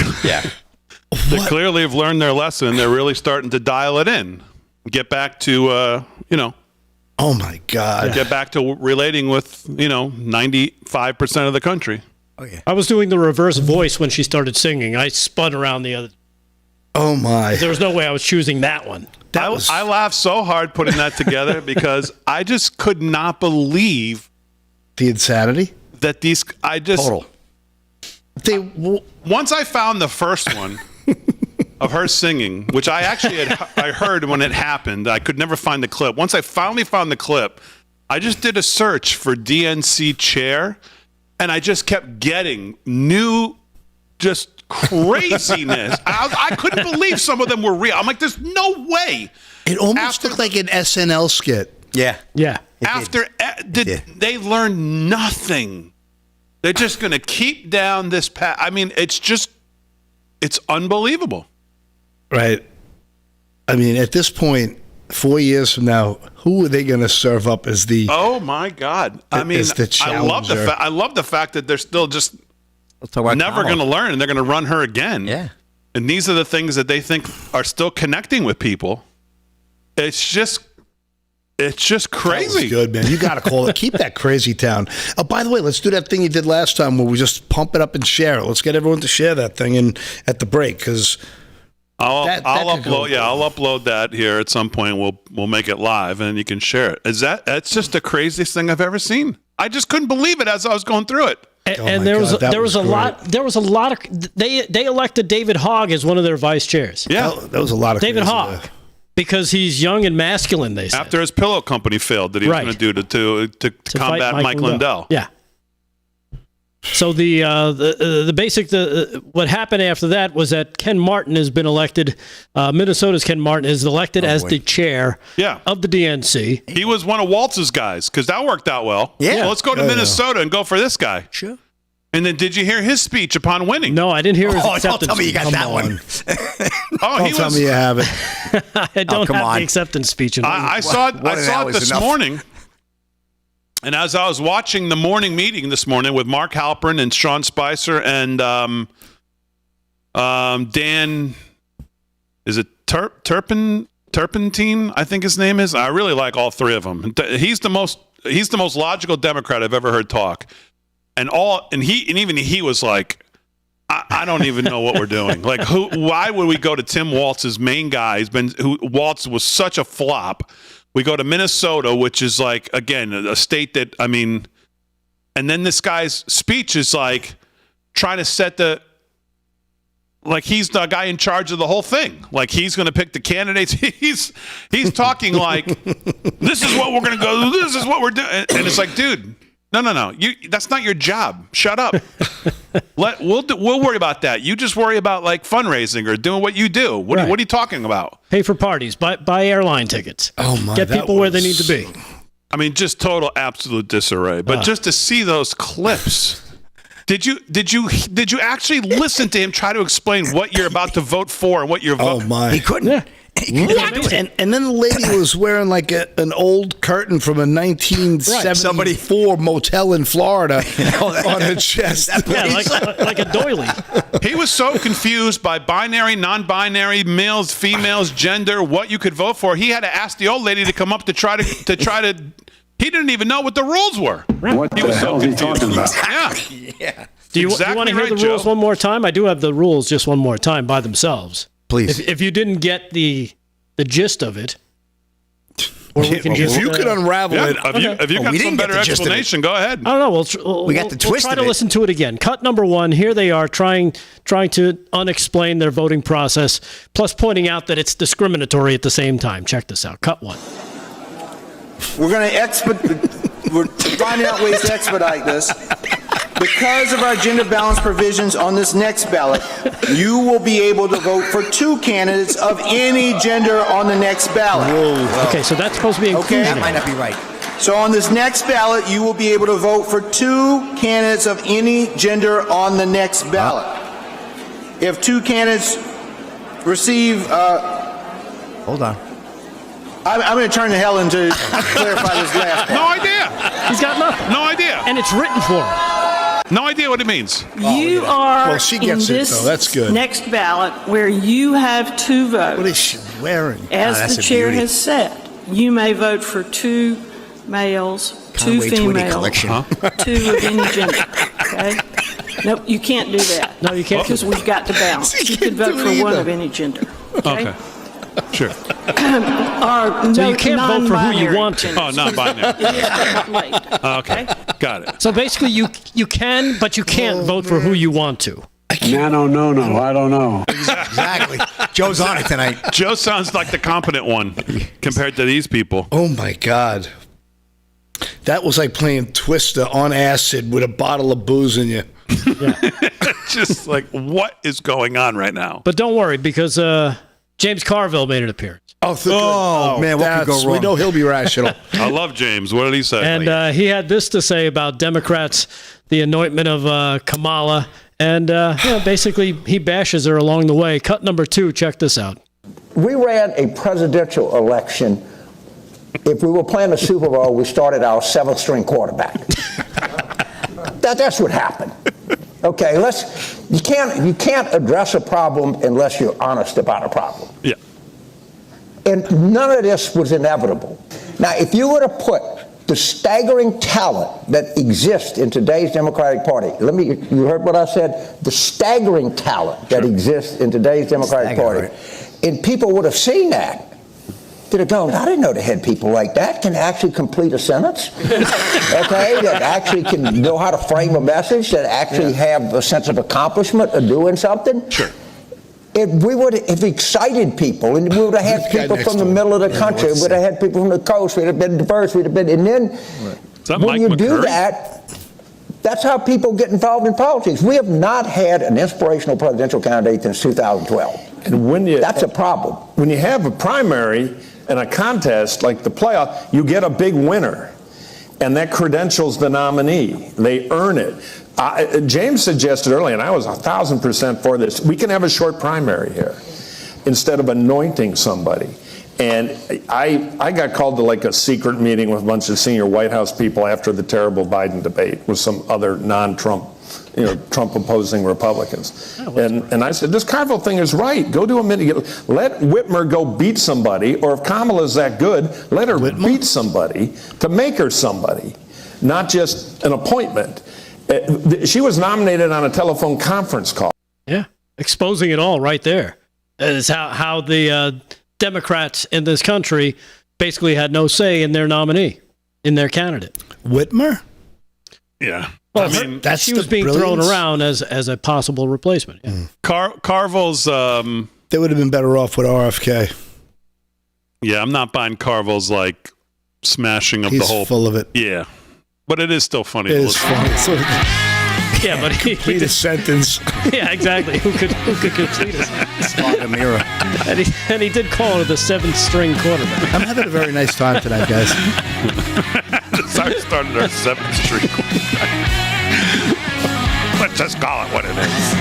they clearly have learned their lesson. They're really starting to dial it in. Get back to, Oh my God. Get back to relating with, 95% of the country. Okay. I was doing the reverse voice when she started singing. I spun around the other. Oh my. There was no way I was choosing that one. I laughed so hard putting that together because I just could not believe the insanity that these. Total. Once I found the first one of her singing, which I actually I heard when it happened, I could never find the clip. Once I finally found the clip, I just did a search for DNC chair, and I just kept getting new, just craziness. I couldn't believe some of them were real. I'm like, there's no way. It almost looked like an SNL skit. Yeah. After they learned nothing. They're just going to keep down this path. I mean, it's unbelievable. Right. I mean, at this point, 4 years from now, who are they going to serve up as the? Oh my God! I mean, I love the fact that they're still just never going to learn, and they're going to run her again. Yeah. And these are the things that they think are still connecting with people. It's just crazy. That was good, man. You got to call it. Keep that crazy town. Oh, by the way, let's do that thing you did last time where we just pump it up and share it. Let's get everyone to share that thing at the break because. I'll upload that here at some point. We'll make it live and you can share it. That's just the craziest thing I've ever seen. I just couldn't believe it as I was going through it. And there was a lot of they elected David Hogg as one of their vice chairs. Yeah, that was a lot of David Hogg. Because he's young and masculine, they said. After his pillow company failed that he was going to do to combat Mike Lindell. Yeah. So the basic what happened after that was that Ken Martin has been elected. Minnesota's Ken Martin is elected as the chair of the DNC. He was one of Waltz's guys because that worked out well. Yeah. So let's go to Minnesota and go for this guy. Sure. And then did you hear his speech upon winning? No, I didn't hear his acceptance. Don't tell me you got that one. Don't tell me you have it. I don't have the acceptance speech. I saw it this morning. And as I was watching the morning meeting this morning with Mark Halperin and Sean Spicer and Dan, is it Turpentine? I think his name is. I really like all three of them. He's the most logical Democrat I've ever heard talk. And even he was like, I don't even know what we're doing. Like, why would we go to Tim Waltz's main guy? Waltz was such a flop. We go to Minnesota, which is like, again, a state that, I mean, and then this guy's speech is like trying to set like he's the guy in charge of the whole thing. Like he's going to pick the candidates. He's talking like, this is what we're going to go. This is what we're doing. And it's like, dude, no. That's not your job. Shut up. We'll worry about that. You just worry about like fundraising or doing what you do. What are you talking about? Pay for parties, buy airline tickets. Oh my! Get people where they need to be. I mean, just total absolute disarray. But just to see those clips, did you actually listen to him try to explain what you're about to vote for and what you're voting? Oh my! He couldn't. Yeah. What? And then the lady was wearing like an old curtain from a 1974 motel in Florida on her chest. Yeah, like a doily. He was so confused by binary, non-binary, males, females, gender, what you could vote for. He had to ask the old lady to come up to try to. He didn't even know what the rules were. What the hell is he talking about? Yeah. Do you want to hear the rules one more time? I do have the rules just one more time by themselves. Please. If you didn't get the gist of it, or we can if you could unravel it. If you got some better explanation, go ahead. I don't know. We got the twist. We'll try to listen to it again. Cut number one. Here they are trying to unexplain their voting process, plus pointing out that it's discriminatory at the same time. Check this out. Cut one. We're finding out ways to expedite this. Because of our gender balance provisions on this next ballot, you will be able to vote for 2 candidates of any gender on the next ballot. Whoa. Okay, so that's supposed to be inclusionary. Okay, that might not be right. So on this next ballot, you will be able to vote for 2 candidates of any gender on the next ballot. If 2 candidates receive... Hold on. I'm going to turn to Helen to clarify this last part. No idea. He's got nothing. No idea. And it's written for him. No idea what it means. You are Well, she gets in it, this though. That's good. next ballot where you have 2 votes. What is she wearing? As the chair has said, you may vote for 2 males, 2 females, 2 of any gender. Okay? Nope, you can't do that. No, you can't. Because we've got to balance. You can vote for 1 of any gender. Okay? Sure. are So you can't vote for who you want to. Oh, non-binary. Okay, got it. So basically, you can, but you can't vote for who you want to. No, I don't know. Exactly. Joe's on it tonight. Joe sounds like the competent one compared to these people. Oh, my God. That was like playing Twister on acid with a bottle of booze in you. Just like, what is going on right now? But don't worry, because James Carville made an appearance. Oh, man, what could go wrong? We know he'll be rational. I love James. What did he say? And he had this to say about Democrats, the anointment of Kamala. And basically, he bashes her along the way. Cut number 2, check this out. We ran a presidential election. If we were playing the Super Bowl, we started our 7th-string quarterback. That's what happened. Okay, you can't address a problem unless you're honest about a problem. Yeah. And none of this was inevitable. Now, if you were to put the staggering talent that exists in today's Democratic Party, you heard what I said? The staggering talent that exists in today's Democratic Party. And people would have seen that. They'd have gone, I didn't know they had people like that can actually complete a sentence. Okay, that actually can know how to frame a message, that actually have a sense of accomplishment of doing something. Sure. If we would have excited people, and we would have had people from the middle of the country, we would have had people from the coast, we'd have been diverse, and then when you do that, that's how people get involved in politics. We have not had an inspirational presidential candidate since 2012. And that's a problem. When you have a primary and a contest like the playoff, you get a big winner, and that credentials the nominee. They earn it. James suggested earlier, and I was 1,000% for this, we can have a short primary here instead of anointing somebody. And I got called to like a secret meeting with a bunch of senior White House people after the terrible Biden debate with some other non-Trump, Trump opposing Republicans. And I said, this Carville thing is right. Go do a minute. Let Whitmer go beat somebody, or if Kamala's that good, let her beat somebody to make her somebody, not just an appointment. She was nominated on a telephone conference call. Yeah, exposing it all right there. Is how the Democrats in this country basically had no say in their nominee, in their candidate. Whitmer? Yeah. Well, she was being thrown around as a possible replacement. Yeah. Carville's... they would have been better off with RFK. Yeah, I'm not buying Carville's, smashing of the whole... He's full of it. Yeah. But it is still funny. It is funny. Yeah, but he complete a sentence. Yeah, exactly. Who could complete a sentence? And he did call her the 7th-string quarterback. I'm having a very nice time tonight, guys. I started our 7th-string quarterback. Let's just call it what it is.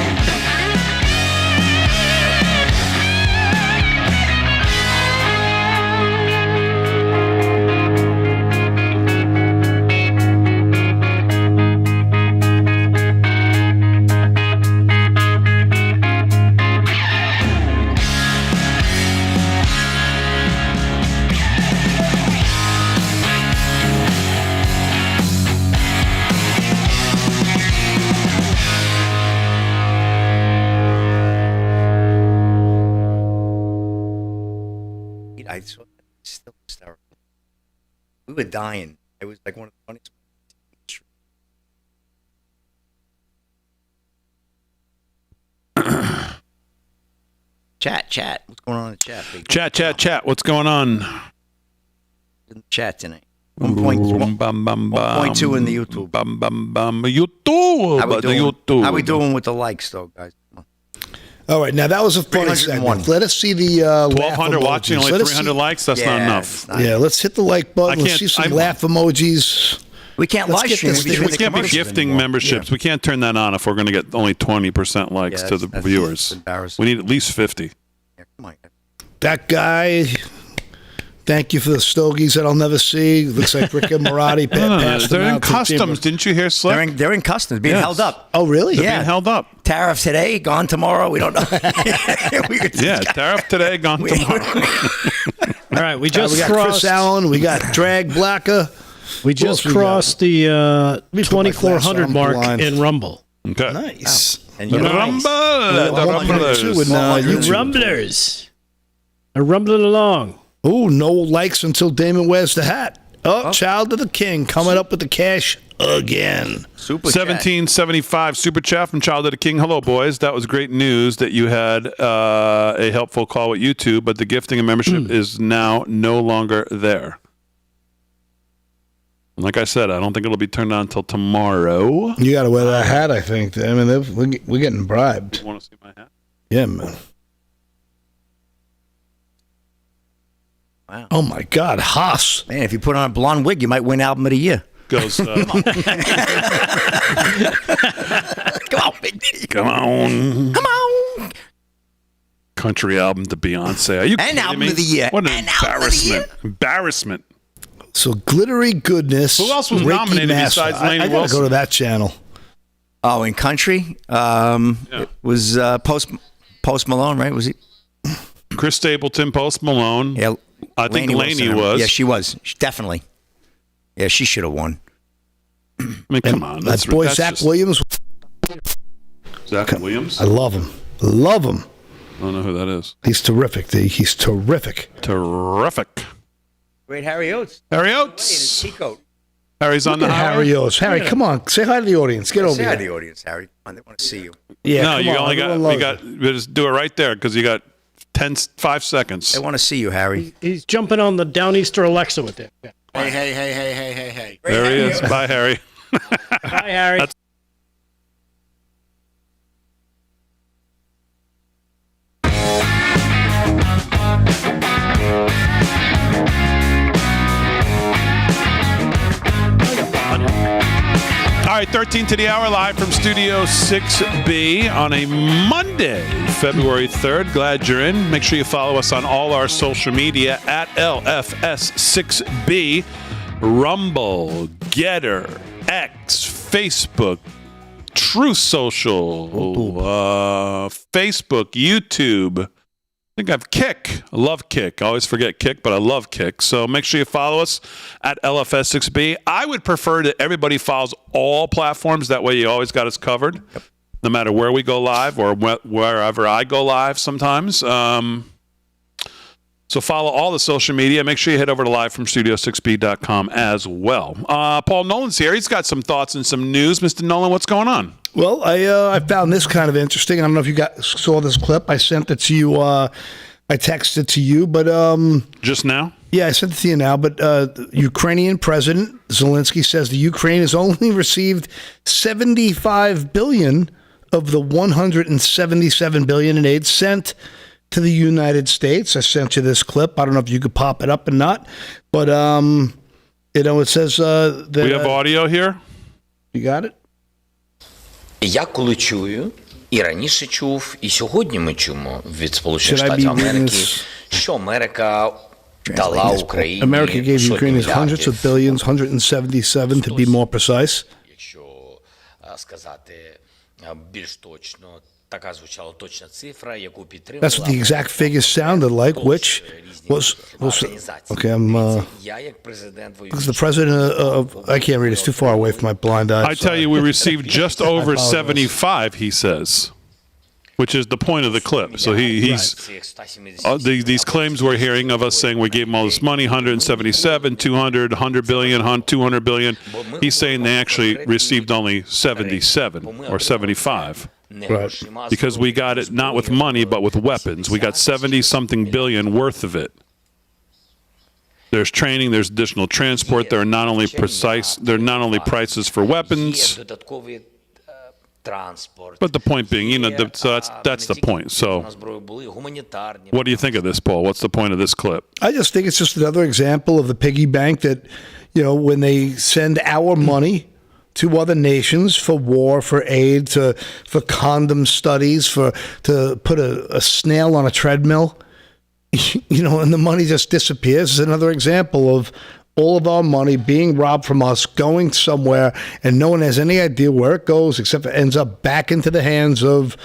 Still hysterical. We were dying. It was like one of the funniest. Chat. What's going on in the chat? Chat. What's going on? In the chat tonight. 1.2 in the YouTube. YouTube. How we doing with the likes, though, guys? All right, now that was a funny segment. Let us see the 1,200 watching, only 300 likes. That's not enough. Let's hit the like button. Let's see some laugh emojis. We can't live stream. We can't be gifting memberships. We can't turn that on if we're going to get only 20% likes to the viewers. We need at least 50. Yeah, come on. That guy. Thank you for the stogies that I'll never see. Looks like Rick and Marati passed them out. They're in customs. Didn't you hear, Slick? They're in customs, being held up. Oh, really? They're being held up. Tariff today, gone tomorrow. We don't know. Tariff today, gone tomorrow. All right, we got Chris Allen. We got Drag Blacker. We just crossed the 2,400 mark in Rumble. Okay. Nice. And the Rumble. You Rumblers. I'm rumbling along. Ooh, no likes until Damon wears the hat. Child of the King coming up with the cash again. Super 1775 Super Chat from Child of the King. Hello, boys. That was great news that you had a helpful call with YouTube, but the gifting and membership is now no longer there. Like I said, I don't think it'll be turned on until tomorrow. You got to wear that hat, I think. I mean, we're getting bribed. You want to see my hat? Yeah, man. Wow. Oh, my God. Haas. Man, if you put on a blonde wig, you might win Album of the Year. Goes. Come on, baby. Come on. Come on. Country album to Beyonce. Are you And kidding Album me? of the Year. What an And Album of the Year. Embarrassment. So, Glittery Goodness. Who else was Ricky nominated Master. besides Lainey I got to Wilson? go to that channel. Oh, in country? It was Post Malone, right? Was he? Chris Stapleton, Post Malone. Yeah. I think Lainey was. Yeah, she was. Definitely. Yeah, she should have won. I mean, come on. That boy, Zach Williams. Zach Williams? I love him. Love him. I don't know who that is. He's terrific, D. He's terrific. Terrific. Great Harry Oates. Harry Oates. Harry's on Look the at highway. Harry Oates. Harry, come on. Say hi to the audience. Get over Say hi here. to the audience, Harry. Come on, they want to see you. Yeah, No, come you on. only Everyone got. loves You just do it right there because you got 5 seconds. They want to see you, Harry. He's jumping on the Downeaster Alexa with it. Hey. There he is. Bye, Harry. Hi, Harry. All right, 13 to the hour, live from Studio 6B on a Monday, February 3rd. Glad you're in. Make sure you follow us on all our social media at LFS6B, Rumble, Getter, X, Facebook, True Social, Facebook, YouTube. I think I have Kick. I love Kick. I always forget Kick, but I love Kick. So make sure you follow us at LFS6B. I would prefer that everybody follows all platforms. That way you always got us covered, no matter where we go live or wherever I go live sometimes. So follow all the social media. Make sure you head over to livefromstudio6b.com as well. Paul Nolan's here. He's got some thoughts and some news. Mr. Nolan, what's going on? Well, I found this kind of interesting. I don't know if you saw this clip. I sent it to you. I texted it to you, but just now. Yeah, I sent it to you now. But Ukrainian President Zelensky says the Ukraine has only received $75 billion of the $177 billion in aid sent to the United States. I sent you this clip. I don't know if you could pop it up or not, but it says that we have audio here. You got it. Я коли чую, і раніше чув, і сьогодні ми чуємо від Сполучених Should I Штатів be reading Америки, this? що Америка дала Україні America gave сотні Ukraine hundreds of мільярдів. billions, 177 to be more precise. Якщо сказати більш точно, така звучала точна цифра, яку підтримала. That's what the exact figures sounded like, which was okay. Because the president of I can't read. It's too far away from my blind eye. I tell you, we received just over 75. He says, which is the point of the clip. So he's these claims we're hearing of us saying we gave him all this money, 177, 200, 100 billion, 200 billion. He's saying they actually received only 77 or 75. Right. Because we got it not with money, but with weapons. We got 70-something billion worth of it. There's training, there's additional transport. There are not only prices for weapons. But the point being, so that's the point. So what do you think of this, Paul? What's the point of this clip? I just think it's just another example of the piggy bank that, when they send our money to other nations for war, for aid, for condom studies, to put a snail on a treadmill, and the money just disappears. It's another example of all of our money being robbed from us, going somewhere, and no one has any idea where it goes, except it ends up back into the hands of,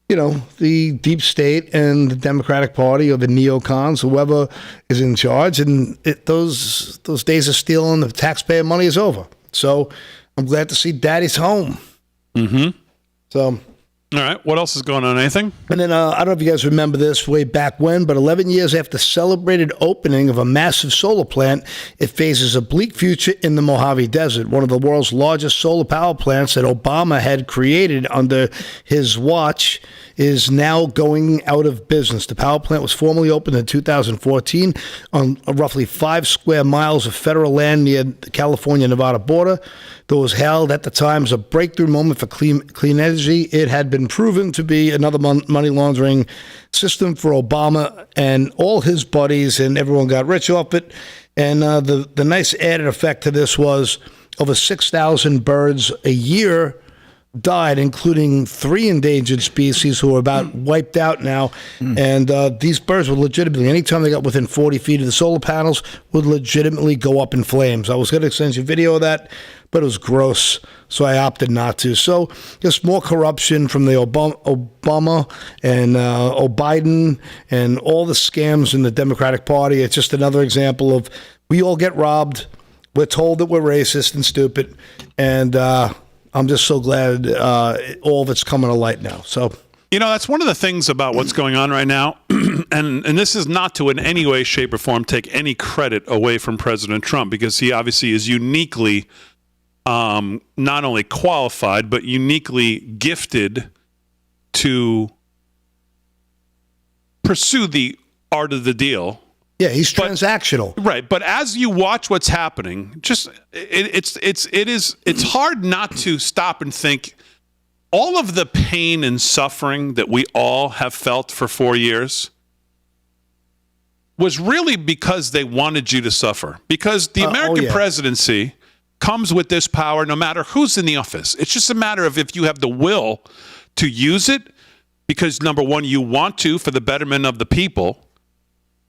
the deep state and the Democratic Party or the neocons, whoever is in charge. And those days of stealing the taxpayer money is over. So I'm glad to see Daddy's home. Mm-hmm. So All right. What else is going on? Anything? And then I don't know if you guys remember this way back when, but 11 years after the celebrated opening of a massive solar plant, it faces a bleak future in the Mojave Desert, one of the world's largest solar power plants that Obama had created under his watch is now going out of business. The power plant was formally opened in 2014 on roughly 5 square miles of federal land near the California-Nevada border. Though it was hailed at the time as a breakthrough moment for clean energy, it had been proven to be another money laundering system for Obama and all his buddies, and everyone got rich off it. And the nice added effect to this was over 6,000 birds a year died, including 3 endangered species who are about wiped out now. And these birds would legitimately, anytime they got within 40 feet of the solar panels, would legitimately go up in flames. I was going to send you a video of that, but it was gross, so I opted not to. So just more corruption from the Obama and Biden and all the scams in the Democratic Party. It's just another example of we all get robbed. We're told that we're racist and stupid, and I'm just so glad all of it's coming to light now. So, that's one of the things about what's going on right now, and this is not to in any way, shape, or form take any credit away from President Trump, because he obviously is uniquely not only qualified, but uniquely gifted to pursue the art of the deal. Yeah, he's transactional. Right, but as you watch what's happening, just it's hard not to stop and think all of the pain and suffering that we all have felt for 4 years was really because they wanted you to suffer. Because the American presidency comes with this power no matter who's in the office. It's just a matter of if you have the will to use it because, number one, you want to for the betterment of the people,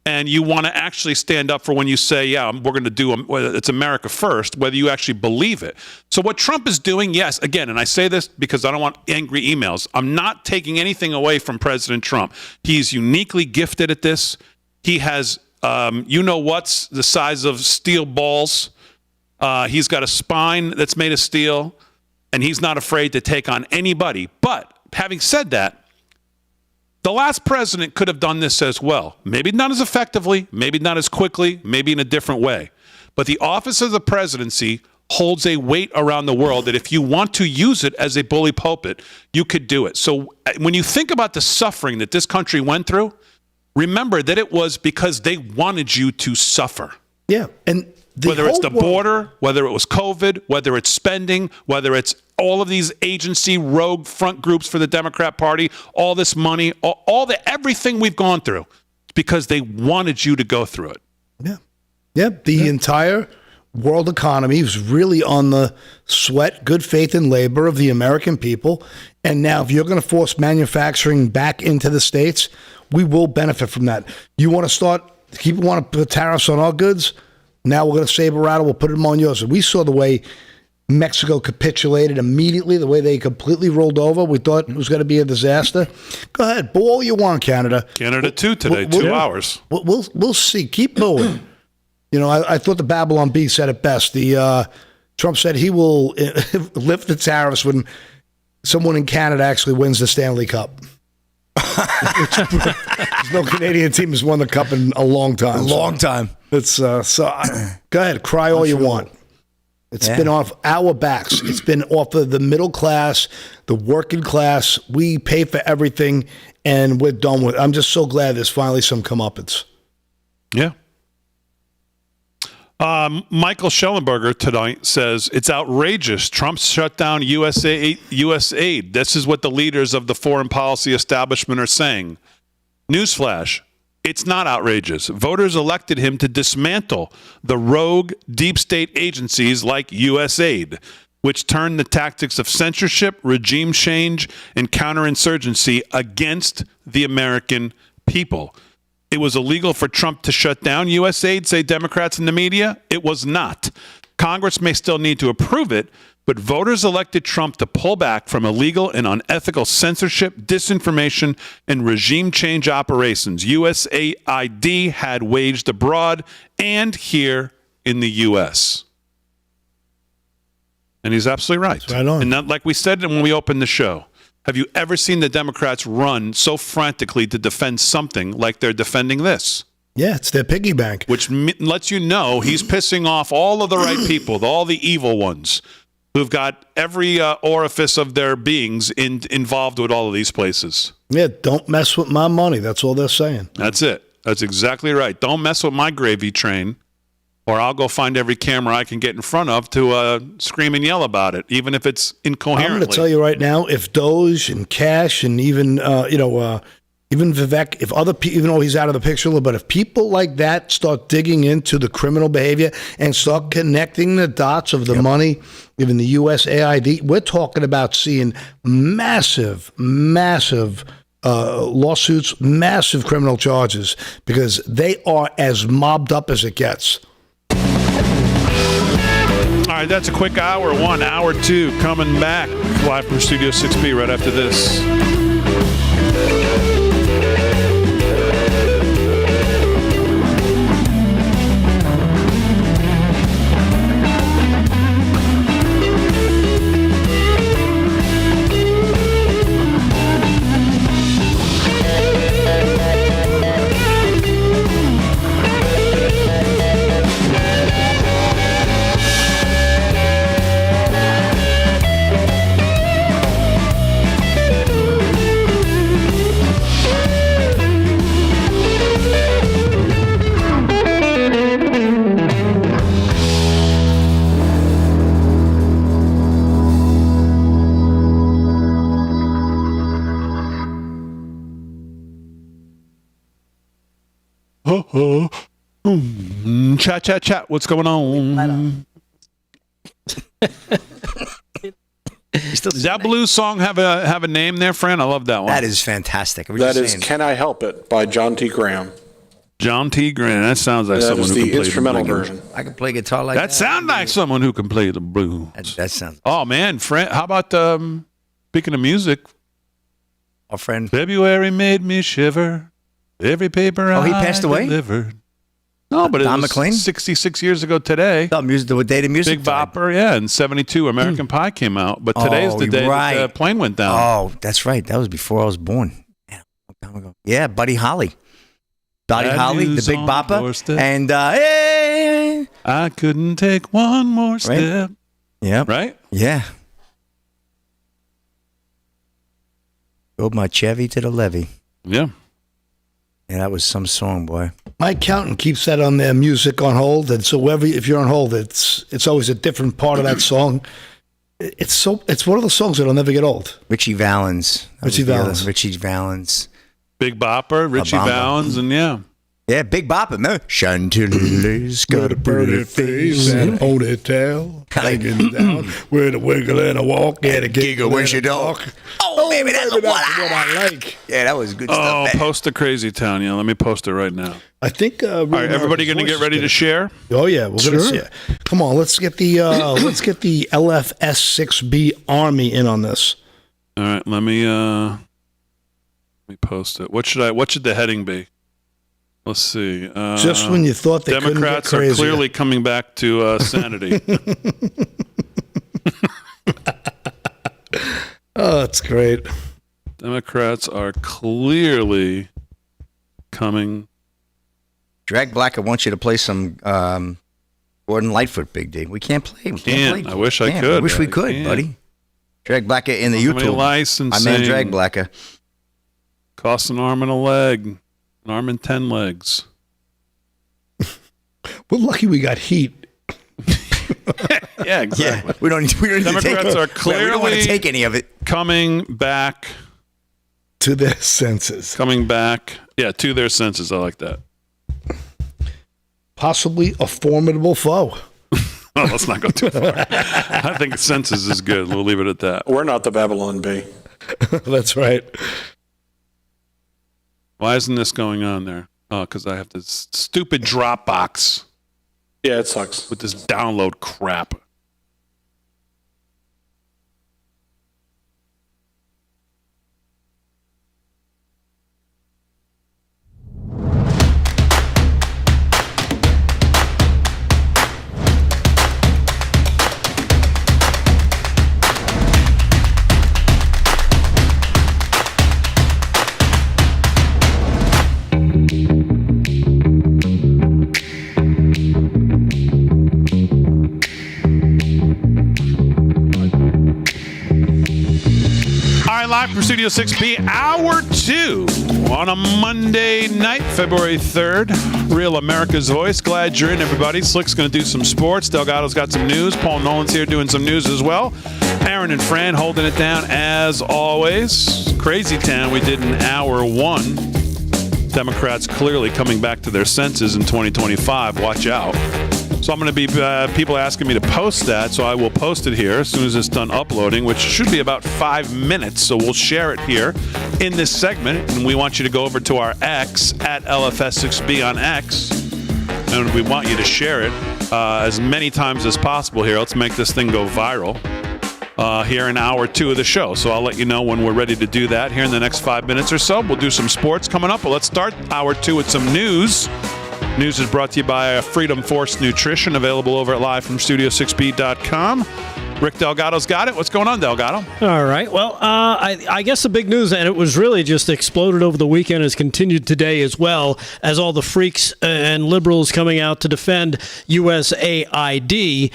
and you want to actually stand up for when you say, yeah, we're going to do it's America first, whether you actually believe it. So what Trump is doing, yes, again, and I say this because I don't want angry emails. I'm not taking anything away from President Trump. He's uniquely gifted at this. He has, what's the size of steel balls. He's got a spine that's made of steel, and he's not afraid to take on anybody. But having said that, the last president could have done this as well. Maybe not as effectively, maybe not as quickly, maybe in a different way. But the office of the presidency holds a weight around the world that if you want to use it as a bully pulpit, you could do it. So when you think about the suffering that this country went through, remember that it was because they wanted you to suffer. Yeah, and whether it's the border, whether it was COVID, whether it's spending, whether it's all of these agency rogue front groups for the Democrat Party, all this money, everything we've gone through, it's because they wanted you to go through it. Yeah. Yep. The entire world economy was really on the sweat, good faith, and labor of the American people. And now if you're going to force manufacturing back into the states, we will benefit from that. You want to put tariffs on our goods? Now we're going to saber rattle, we'll put them on yours. And we saw the way Mexico capitulated immediately, the way they completely rolled over. We thought it was going to be a disaster. Go ahead, boo all you want, Canada. Canada too today, 2 hours. We'll see. Keep booing. I thought the Babylon Bee said it best. Trump said he will lift the tariffs when someone in Canada actually wins the Stanley Cup. No Canadian team has won the cup in a long time. It's go ahead, cry all you want. It's been off our backs. It's been off of the middle class, the working class. We pay for everything, and we're done with it. I'm just so glad there's finally some comeuppance. Yeah. Michael Schellenberger tonight says, it's outrageous. Trump shut down USAID. This is what the leaders of the foreign policy establishment are saying. Newsflash. It's not outrageous. Voters elected him to dismantle the rogue deep state agencies like USAID, which turned the tactics of censorship, regime change, and counterinsurgency against the American people. It was illegal for Trump to shut down USAID, say Democrats in the media. It was not. Congress may still need to approve it, but voters elected Trump to pull back from illegal and unethical censorship, disinformation, and regime change operations USAID had waged abroad and here in the U.S. And he's absolutely right. Right on. And not, like we said when we opened the show, Have you ever seen the Democrats run so frantically to defend something like they're defending this? Yeah, it's their piggy bank. Which lets you know he's pissing off all of the right people, all the evil ones who've got every orifice of their beings involved with all of these places. Yeah, don't mess with my money. That's all they're saying. That's it. That's exactly right. Don't mess with my gravy train, or I'll go find every camera I can get in front of to scream and yell about it, even if it's incoherently. I'm going to tell you right now, if Doge and Cash and even even Vivek, if other people, even though he's out of the picture a little, but if people like that start digging into the criminal behavior and start connecting the dots of the money, even the USAID, we're talking about seeing massive lawsuits, massive criminal charges, because they are as mobbed up as it gets. All right, that's a quick hour one. Hour two coming back live from Studio 6B right after this. Chat. What's going on? Does that blues song have a name there, Fran? I love that one. That is fantastic. That is "Can I Help It" by John T. Graham. John T. Graham. That sounds like someone who can play the instrumental version. I can play guitar like that. That sounds like someone who can play the blues. That sounds. Oh man, Fran. How about speaking of music? Our friend February made me shiver. Every paper he passed away. Delivered. No, but Don it was McLean? 66 years ago today. The day the music. Big Bopper, yeah. In 72, American Pie came out. But today's the day that the plane went down. Oh, that's right. That was before I was born. Yeah, a long time ago. Yeah, Buddy Holly. Buddy Holly, the Big Bopper. And, hey. I couldn't take one more step. Yeah. Right? Yeah. Rode my Chevy to the levee. Yeah. Yeah, that was some song, boy. My accountant keeps that on their music on hold, and so if you're on hold, it's always a different part of that song. It's one of those songs that'll never get old. Richie Valens. Richie Valens. Big Bopper, Richie Valens, and yeah. Yeah, Big Bopper, man. Chantilly's got a pretty face and a ponytail hanging down with a wiggle and a walk and a giggle when she talk. Oh, baby, that's what I like. Yeah, that was good stuff. Oh, man. post the Crazy Town. Yeah, let me post it right now. I think. All right, everybody going to get ready to share? Oh yeah, we're going to share. Come on, let's get the LFS6B Army in on this. All right, let me post it. What should the heading be? Let's see. Just when you thought they Democrats couldn't get are clearly coming back to sanity. Oh, that's great. Democrats are clearly coming. Drag Black, I want you to play some Gordon Lightfoot, Big D. We can't play. We can't play. I wish I could. I wish we could, buddy. Drag Blacker in the YouTube. Licensing. My man Drag Blacker. Costs an arm and a leg. An arm and 10 legs. We're lucky we got heat. Yeah, exactly. Yeah, we don't Democrats are clearly we don't want to take any of it. Coming back to their senses. Coming back, to their senses. I like that. Possibly a formidable foe. Oh, let's not go too far. I think senses is good. We'll leave it at that. We're not the Babylon Bee. That's right. Why isn't this going on there? Oh, because I have this stupid Dropbox. Yeah, it sucks. With this download crap. live from Studio 6B, Hour 2 on a Monday night, February 3rd. Real America's Voice. Glad you're in, everybody. Slick's going to do some sports. Delgado's got some news. Paul Nolan's here doing some news as well. Aaron and Fran holding it down as always. Crazy Town we did in Hour 1. Democrats clearly coming back to their senses in 2025. Watch out. So I'm going to be people asking me to post that, so I will post it here as soon as it's done uploading, which should be about 5 minutes. So we'll share it here in this segment, and we want you to go over to our X at LFS6B on X, and we want you to share it as many times as possible here. Let's make this thing go viral here in Hour 2 of the show. So I'll let you know when we're ready to do that here in the next 5 minutes or so. We'll do some sports coming up, but let's start Hour 2 with some news. News is brought to you by Freedom Force Nutrition, available over at liveFromStudio6B.com. Rick Delgado's got it. What's going on, Delgado? All right. Well, I guess the big news, and it was really just exploded over the weekend, has continued today as well, as all the freaks and liberals coming out to defend USAID.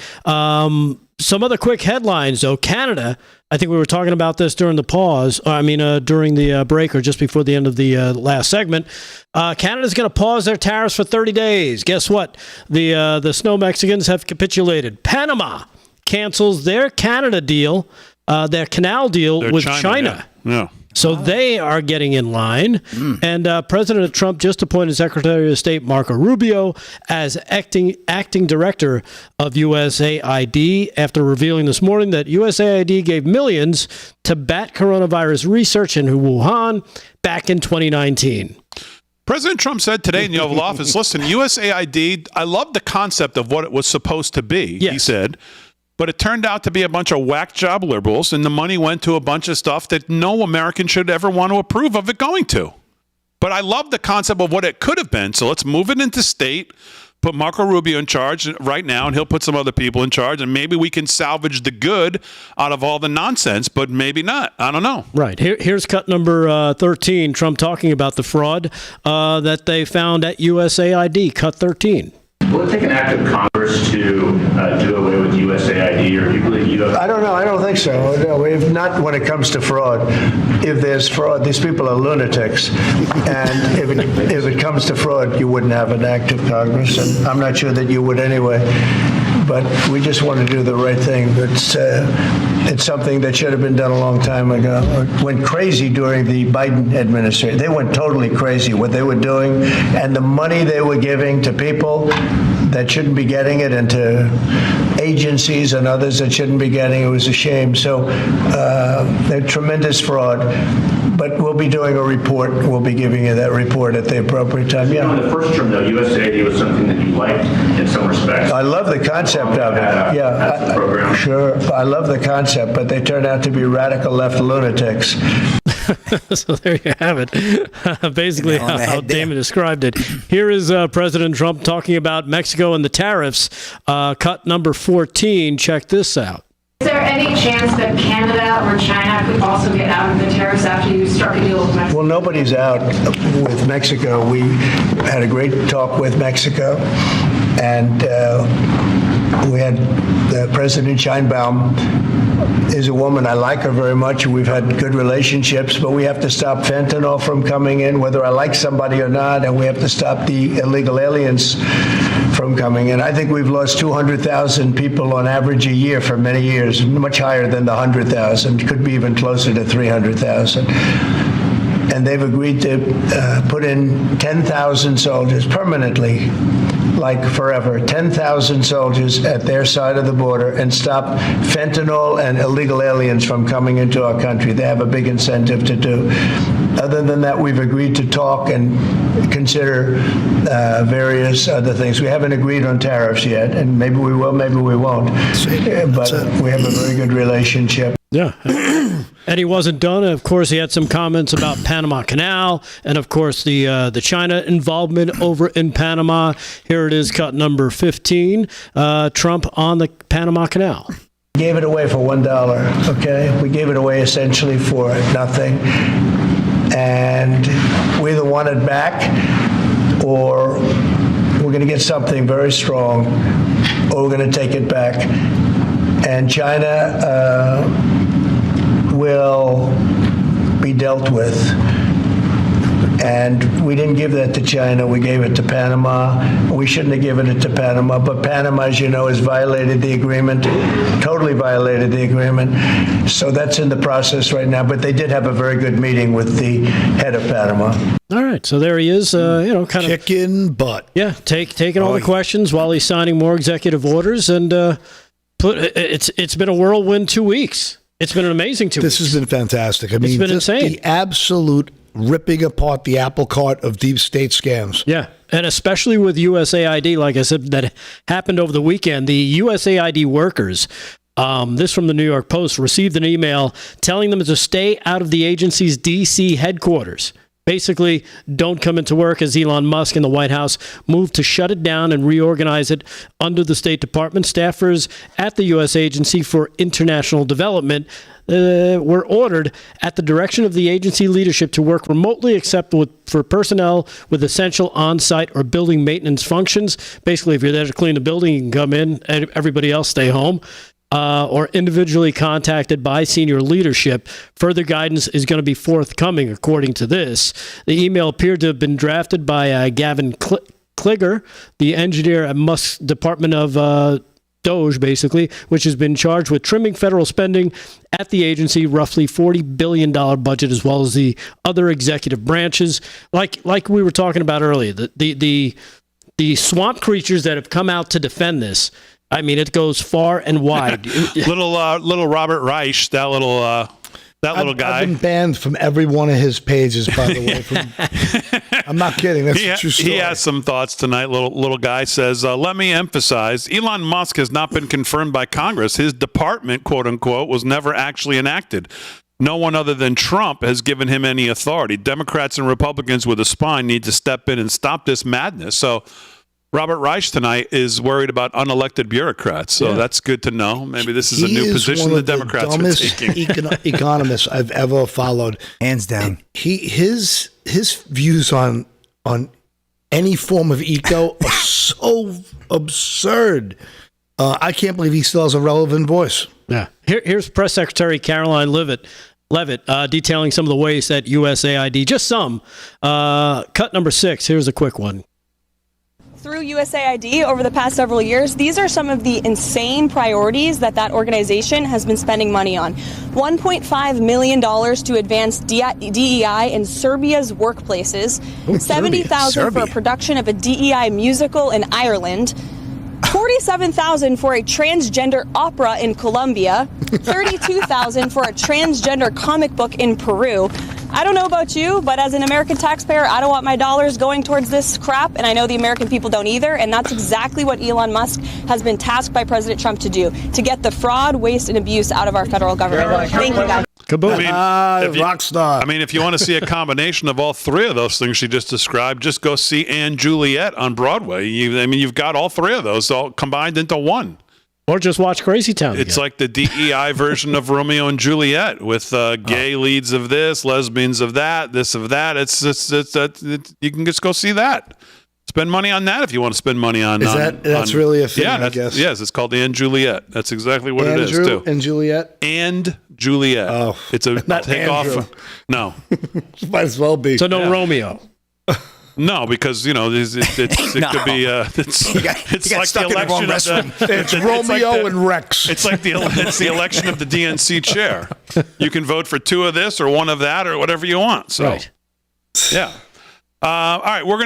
Some other quick headlines, though. Canada, I think we were talking about this during the during the break or just before the end of the last segment. Canada's going to pause their tariffs for 30 days. Guess what? The snow Mexicans have capitulated. Panama cancels their Canada deal, their canal deal with China. Yeah. So they are getting in line. And President Trump just appointed Secretary of State Marco Rubio as acting director of USAID after revealing this morning that USAID gave millions to bat coronavirus research in Wuhan back in 2019. President Trump said today in the Oval Office, listen, USAID, I love the concept of what it was supposed to be, he said. But it turned out to be a bunch of whack job liberals, and the money went to a bunch of stuff that no American should ever want to approve of it going to. But I love the concept of what it could have been. So let's move it into state, put Marco Rubio in charge right now, and he'll put some other people in charge, and maybe we can salvage the good out of all the nonsense, but maybe not. I don't know. Right. Here's cut number 13, Trump talking about the fraud that they found at USAID, cut 13. Will it take an act of Congress to do away with USAID, or do you believe you have... I don't know. I don't think so. No, if not when it comes to fraud. If there's fraud, these people are lunatics. And if it comes to fraud, you wouldn't have an act of Congress. And I'm not sure that you would anyway. But we just want to do the right thing. It's something that should have been done a long time ago. It went crazy during the Biden administration. They went totally crazy what they were doing, and the money they were giving to people that shouldn't be getting it, and to agencies and others that shouldn't be getting it. It was a shame. So they're tremendous fraud. But we'll be doing a report. We'll be giving you that report at the appropriate time. Yeah. In the first term, though, USAID was something that you liked in some respects. I love the concept of it. Yeah. Program. Sure. I love the concept, but they turned out to be radical left lunatics. So there you have it. Basically how Damon described it. Here is President Trump talking about Mexico and the tariffs. Cut number 14. Check this out. Is there any chance that Canada or China could also get out of the tariffs after you start to deal with Mexico? Well, nobody's out with Mexico. We had a great talk with Mexico, and we had President Sheinbaum is a woman. I like her very much. We've had good relationships, but we have to stop fentanyl from coming in, whether I like somebody or not, and we have to stop the illegal aliens from coming in. I think we've lost 200,000 people on average a year for many years, much higher than the 100,000, could be even closer to 300,000. And they've agreed to put in 10,000 soldiers permanently, like forever, 10,000 soldiers at their side of the border, and stop fentanyl and illegal aliens from coming into our country. They have a big incentive to do. Other than that, we've agreed to talk and consider various other things. We haven't agreed on tariffs yet, and maybe we will, maybe we won't. But we have a very good relationship. Yeah. And he wasn't done. Of course, he had some comments about Panama Canal and, of course, the China involvement over in Panama. Here it is, cut number 15, Trump on the Panama Canal. We gave it away for $1, okay? We gave it away essentially for nothing. And we either want it back, or we're going to get something very strong, or we're going to take it back. And China will dealt with. And we didn't give that to China. We gave it to Panama. We shouldn't have given it to Panama. But Panama, as you know, has violated the agreement, totally violated the agreement. So that's in the process right now. But they did have a very good meeting with the head of Panama. All right, so there he is, kind of kicking butt. Yeah, taking all the questions while he's signing more executive orders, and it's been a whirlwind 2 weeks. It's been an amazing 2 weeks. This has been fantastic. I mean, it's been insane. The absolute ripping apart the apple cart of deep state scams. Yeah, and especially with USAID, like I said, that happened over the weekend. The USAID workers, this from the New York Post, received an email telling them to stay out of the agency's D.C. headquarters. Basically, don't come into work as Elon Musk and the White House moved to shut it down and reorganize it under the State Department. Staffers at the U.S. Agency for International Development were ordered at the direction of the agency leadership to work remotely except for personnel with essential on-site or building maintenance functions. Basically, if you're there to clean the building, you can come in, and everybody else stay home. Or individually contacted by senior leadership. Further guidance is going to be forthcoming, according to this. The email appeared to have been drafted by Gavin Kliger, the engineer at Musk's Department of DOGE, basically, which has been charged with trimming federal spending at the agency, roughly $40 billion budget, as well as the other executive branches. Like we were talking about earlier, the swamp creatures that have come out to defend this. I mean, it goes far and wide. little Robert Reich, that little guy. I've been banned from every one of his pages, by the way. I'm not kidding. That's a true story. He has some thoughts tonight. Little guy says, let me emphasize, Elon Musk has not been confirmed by Congress. His department, quote unquote, was never actually enacted. No one other than Trump has given him any authority. Democrats and Republicans with a spine need to step in and stop this madness. So Robert Reich tonight is worried about unelected bureaucrats, so that's good to know. Maybe this is a new position the Democrats are taking. He is one of the dumbest economists I've ever followed, hands down. His views on any form of eco are so absurd. I can't believe he still has a relevant voice. Yeah. Here's Press Secretary Caroline Leavitt detailing some of the ways that USAID, just some, cut number 6. Here's a quick one. Through USAID over the past several years, these are some of the insane priorities that organization has been spending money on. $1.5 million to advance DEI in Serbia's workplaces, $70,000 for a production of a DEI musical in Ireland, $47,000 for a transgender opera in Colombia, $32,000 for a transgender comic book in Peru. I don't know about you, but as an American taxpayer, I don't want my dollars going towards this crap, and I know the American people don't either, and that's exactly what Elon Musk has been tasked by President Trump to do, to get the fraud, waste, and abuse out of our federal government. Thank you, guys. Kaboom. Rock star. I mean, if you want to see a combination of all three of those things she just described, just go see Anne Juliet on Broadway. You've got all three of those all combined into one. Or just watch Crazy Town. It's like the DEI version of Romeo and Juliet with gay leads of this, lesbians of that, this of that. You can just go see that. Spend money on that if you want to spend money on. That's really a thing, I guess. Yes, it's called Anne Juliet. That's exactly what it is, too. And Juliet? And Juliet. Oh. It's a not takeoff. Andrew. No. Might as well be. So no Romeo. No, because it could be. It's like the election of the. It's Romeo and Rex. It's like the election of the DNC chair. You can vote for 2 of this or 1 of that or whatever you want. So, right. Yeah. All right, we're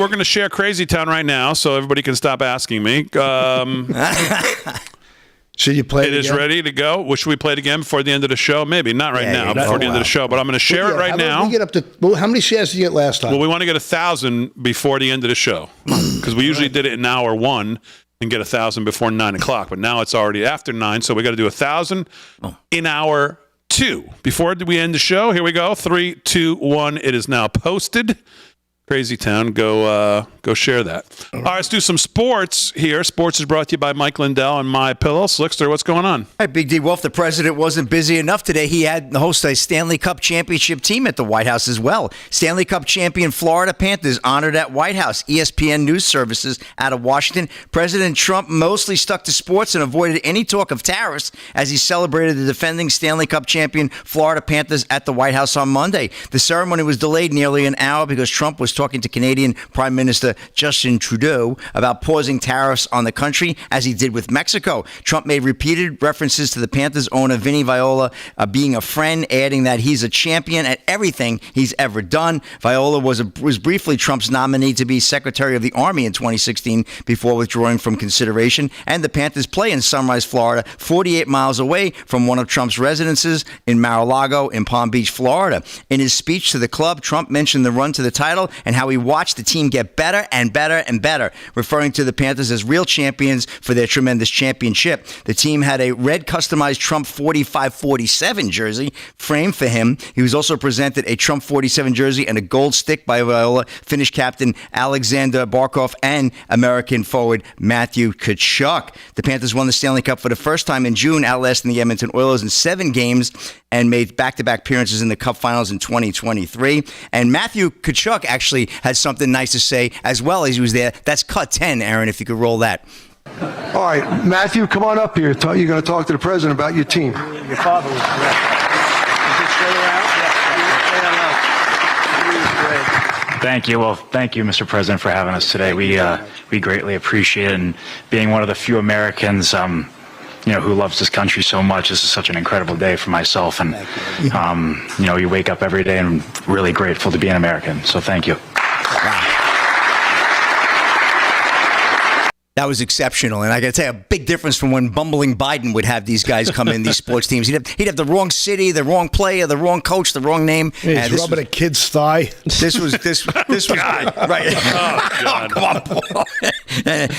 gonna share Crazy Town right now, so everybody can stop asking me. Should you play it again? It is ready to go. Well, should we play it again before the end of the show? Maybe not right now, before the end of the show. But I'm going to share it right now. We get up to how many shares did you get last time? Well, we want to get 1,000 before the end of the show because we usually did it in hour 1 and get 1,000 before 9 o'clock. But now it's already after 9, so we got to do 1,000 in hour 2 before we end the show. Here we go. 3, 2, 1. It is now posted. Crazy town. Go share that. All right, let's do some sports here. Sports is brought to you by Mike Lindell and MyPillow. Slickster, what's going on? All right, Big D Wolf, the president wasn't busy enough today. He had the host a Stanley Cup championship team at the White House as well. Stanley Cup champion Florida Panthers honored at White House. ESPN News Services out of Washington. President Trump mostly stuck to sports and avoided any talk of tariffs as he celebrated the defending Stanley Cup champion Florida Panthers at the White House on Monday. The ceremony was delayed nearly an hour because Trump was talking to Canadian Prime Minister Justin Trudeau about pausing tariffs on the country, as he did with Mexico. Trump made repeated references to the Panthers owner Vinny Viola being a friend, adding that he's a champion at everything he's ever done. Viola was briefly Trump's nominee to be Secretary of the Army in 2016 before withdrawing from consideration. And the Panthers play in Sunrise, Florida, 48 miles away from one of Trump's residences in Mar-a-Lago in Palm Beach, Florida. In his speech to the club, Trump mentioned the run to the title and how he watched the team get better and better and better, referring to the Panthers as real champions for their tremendous championship. The team had a red customized Trump 45-47 jersey framed for him. He was also presented a Trump 47 jersey and a gold stick by Viola, Finnish captain Alexander Barkov, and American forward Matthew Tkachuk. The Panthers won the Stanley Cup for the first time in June, outlasting the Edmonton Oilers in 7 games and made back-to-back appearances in the Cup Finals in 2023. And Matthew Tkachuk actually has something nice to say as well as he was there. That's cut 10, Aaron, if you could roll that. All right, Matthew, come on up here. You're going to talk to the president about your team. Your father was Thank you. Well, thank you, Mr. President, for having us today. We greatly appreciate it, and being one of the few Americans who loves this country so much. This is such an incredible day for myself, and you wake up every day and I'm really grateful to be an American. So thank you. That was exceptional, and I got to tell you, a big difference from when bumbling Biden would have these guys come in, these sports teams. He'd have the wrong city, the wrong player, the wrong coach, the wrong name. Yeah, he's rubbing a kid's thigh. This was right. Oh, come on, Paul.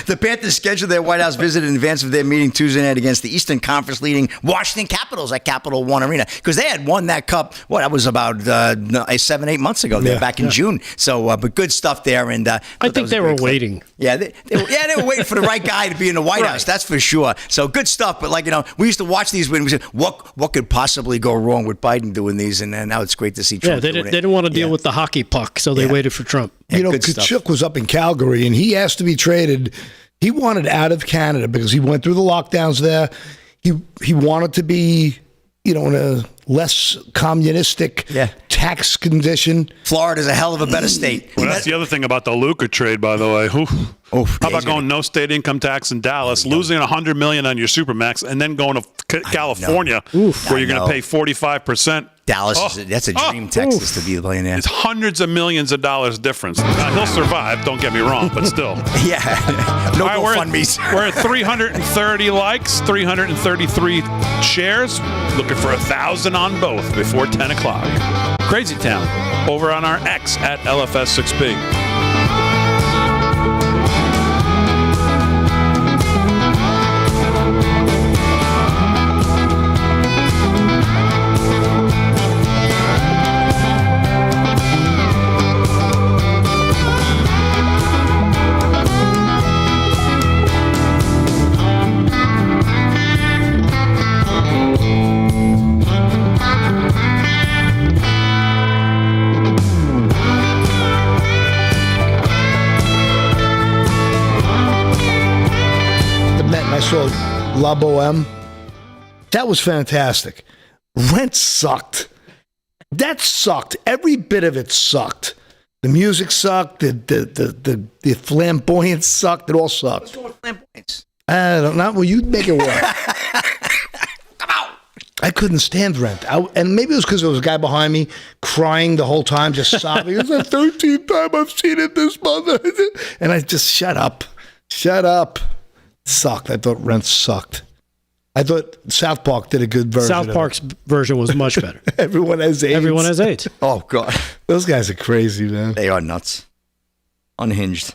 The Panthers scheduled their White House visit in advance of their meeting Tuesday night against the Eastern Conference leading Washington Capitals at Capital One Arena, because they had won that cup. That was about 7-8 months ago. There, back in June. So, but good stuff there, and I think they were waiting. Yeah, they were waiting for the right guy to be in the White House. That's for sure. So good stuff. But we used to watch these when we said, what could possibly go wrong with Biden doing these? And now it's great to see Trump doing it. They didn't want to deal with the hockey puck, so they waited for Trump. Tkachuk was up in Calgary, and he asked to be traded. He wanted out of Canada because he went through the lockdowns there. He wanted to be, in a less communistic tax condition. Florida's a hell of a better state. Well, that's the other thing about the Luka trade, by the way. How about going no state income tax in Dallas, losing $100 million on your Supermax, and then going to California, where you're going to pay 45%? Dallas, that's a dream, Texas, to be a billionaire. It's hundreds of millions of dollars difference. He'll survive, don't get me wrong, but still. No GoFundMes. We're at 330 likes, 333 shares. Looking for 1,000 on both before 10 o'clock. Crazy Town, over on our X at LFS6B. La Boheme. That was fantastic. Rent sucked. That sucked. Every bit of it sucked. The music sucked. The flamboyance sucked. It all sucked. What's going with flamboyance? I don't know. Well, you make it work. Come out. I couldn't stand Rent. And maybe it was because there was a guy behind me crying the whole time, just sobbing. It's the 13th time I've seen it this month. And I just, shut up. Shut up. Sucked. I thought Rent sucked. I thought South Park did a good version. South Park's version was much better. Everyone has AIDS. Everyone has AIDS. Oh, God. Those guys are crazy, man. They are nuts. Unhinged.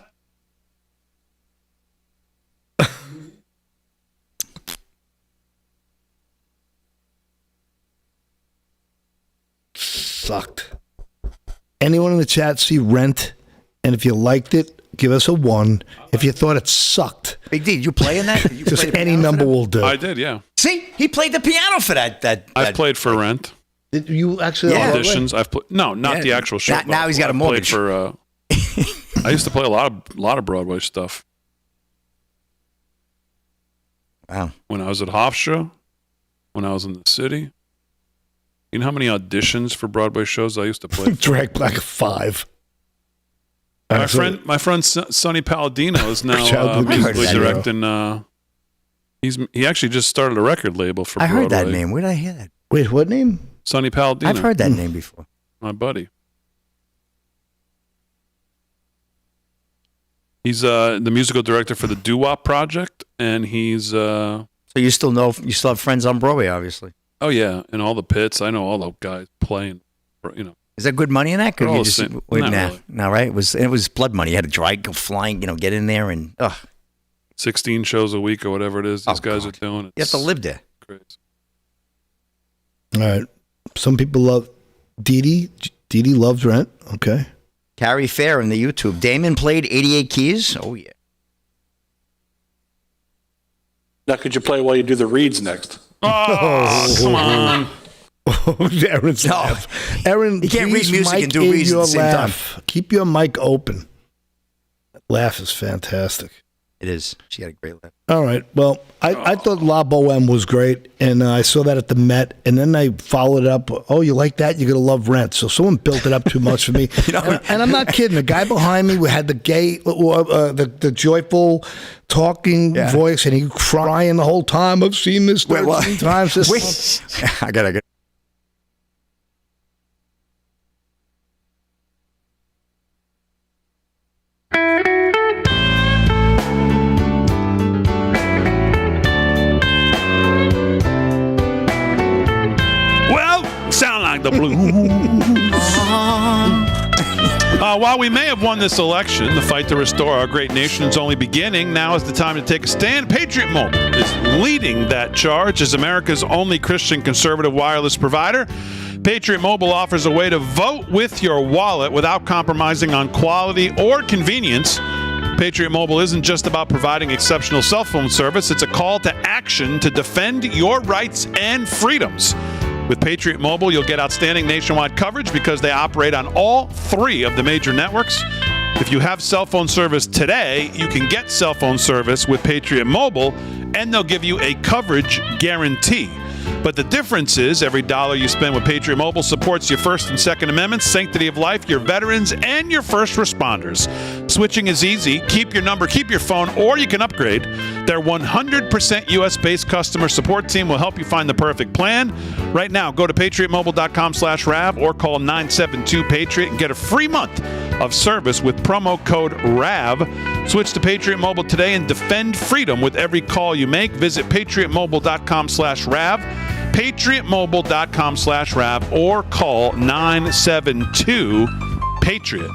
Sucked. Anyone in the chat see Rent And if you liked it, give us a 1. If you thought it sucked, Big D, did you play in that? Did you just play the any piano for number that? will do. I did, yeah. See, he played the piano for that. I've played for Rent. Did you actually Auditions. I've played. No, not the actual show. Now he's got a mortgage. Played for. I used to play a lot of Broadway stuff. Wow. When I was at Hofstra, when I was in the city. You know how many auditions for Broadway shows I used to play? Drag like 5. My friend Sonny Palladino is now musically directing. He actually just started a record label for Broadway. I heard that name. Where did I hear that? Wait, what name? Sonny Palladino. I've heard that name before. My buddy. He's the musical director for the Doo-Wop Project, and he's. So you still have friends on Broadway, obviously. Oh yeah, in all the pits, I know all the guys playing. Is there good money in that? Could you just Not really. No, right? It was blood money. You had to go flying, get in there and 16 shows a week or whatever it is these guys are doing. You have to live there. Crazy. All right. Some people love Dee Dee. Dee Dee loves Rent. Okay. Carrie Fair in the YouTube. Damon played 88 keys. Oh yeah. Now could you play while you do the reads next? Oh, come on. Aaron's laugh. Aaron, you can't read please music mic and do in reads at your the same laugh. time. Keep your mic open. That laugh is fantastic. It is. She had a great laugh. All right. Well, I thought La Boheme was great, and I saw that at the Met, and then I followed it up. Oh, you like that? You're going to love Rent. So someone built it up too much for me. And I'm not kidding. The guy behind me had the gay, the joyful talking voice, and he crying the whole time. I've seen this 13 times. I got to. Sound like the blues. While we may have won this election, the fight to restore our great nation is only beginning. Now is the time to take a stand. Patriot Mobile is leading that charge as America's only Christian conservative wireless provider. Patriot Mobile offers a way to vote with your wallet without compromising on quality or convenience. Patriot Mobile isn't just about providing exceptional cell phone service. It's a call to action to defend your rights and freedoms. With Patriot Mobile, you'll get outstanding nationwide coverage because they operate on all 3 of the major networks. If you have cell phone service today, you can get cell phone service with Patriot Mobile, and they'll give you a coverage guarantee. But the difference is every dollar you spend with Patriot Mobile supports your First and Second Amendments, sanctity of life, your veterans, and your first responders. Switching is easy. Keep your number, keep your phone, or you can upgrade. Their 100% U.S.-based customer support team will help you find the perfect plan. Right now, go to patriotmobile.com/RAV or call 972-PATRIOT and get a free month of service with promo code RAV. Switch to Patriot Mobile today and defend freedom with every call you make. Visit patriotmobile.com/RAV, patriotmobile.com/RAV, or call 972-PATRIOT.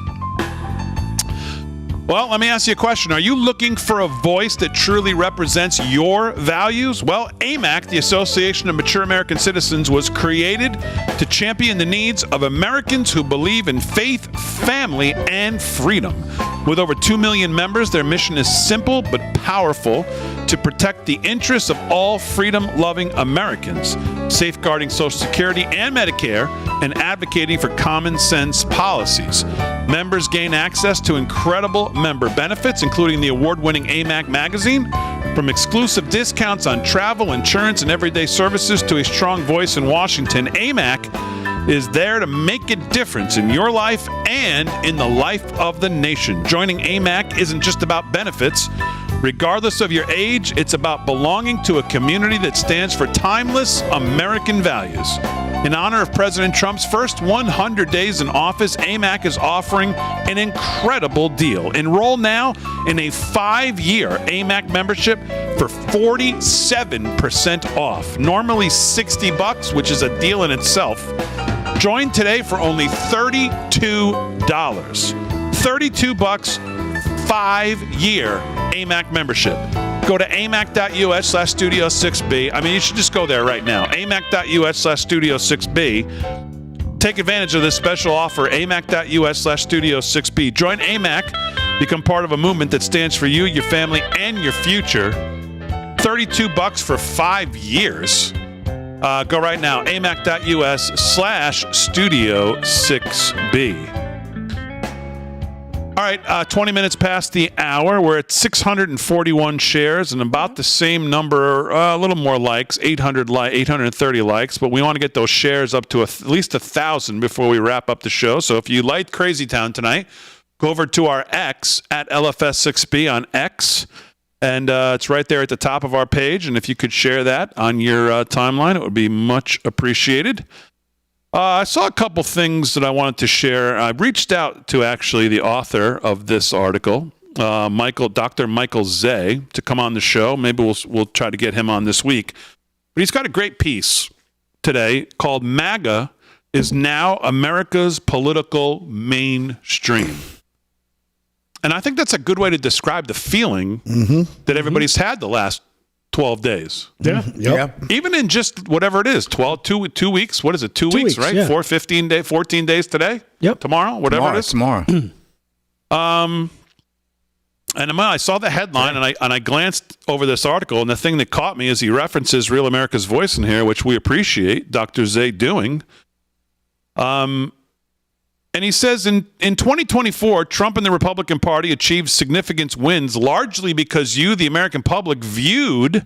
Well, let me ask you a question. Are you looking for a voice that truly represents your values? Well, AMAC, the Association of Mature American Citizens, was created to champion the needs of Americans who believe in faith, family, and freedom. With over 2 million members, their mission is simple but powerful: to protect the interests of all freedom-loving Americans, safeguarding Social Security and Medicare, and advocating for common sense policies. Members gain access to incredible member benefits, including the award-winning AMAC magazine, from exclusive discounts on travel, insurance, and everyday services to a strong voice in Washington. AMAC is there to make a difference in your life and in the life of the nation. Joining AMAC isn't just about benefits. Regardless of your age, it's about belonging to a community that stands for timeless American values. In honor of President Trump's first 100 days in office, AMAC is offering an incredible deal. Enroll now in a 5-year AMAC membership for 47% off. Normally $60, which is a deal in itself. Join today for only $32. $32, 5-year AMAC membership. Go to amac.us/Studio 6B. I mean, you should just go there right now. amac.us/Studio 6B. take advantage of this special offer, amac.us/studio6B. Join AMAC, become part of a movement that stands for you, your family, and your future. $32 for 5 years. Go right now, amac.us/studio6B. All right, 20 minutes past the hour. We're at 641 shares and about the same number, a little more likes, 830 likes. But we want to get those shares up to at least 1,000 before we wrap up the show. So if you liked Crazy Town tonight, go over to our X at LFS6B on X. And it's right there at the top of our page. And if you could share that on your timeline, it would be much appreciated. I saw a couple things that I wanted to share. I reached out to actually the author of this article, Dr. Michael Zay, to come on the show. Maybe we'll try to get him on this week. But he's got a great piece today called MAGA is Now America's Political Mainstream. And I think that's a good way to describe the feeling that everybody's had the last 12 days. Yeah. Even in just whatever it is, 2 weeks. What is it? 2 weeks, right? Yeah. 14 days today? Yep. Tomorrow? Whatever it is. Tomorrow. And I saw the headline and I glanced over this article, and the thing that caught me is he references Real America's Voice in here, which we appreciate Dr. Zay doing. And he says in 2024, Trump and the Republican Party achieved significant wins largely because you, the American public, viewed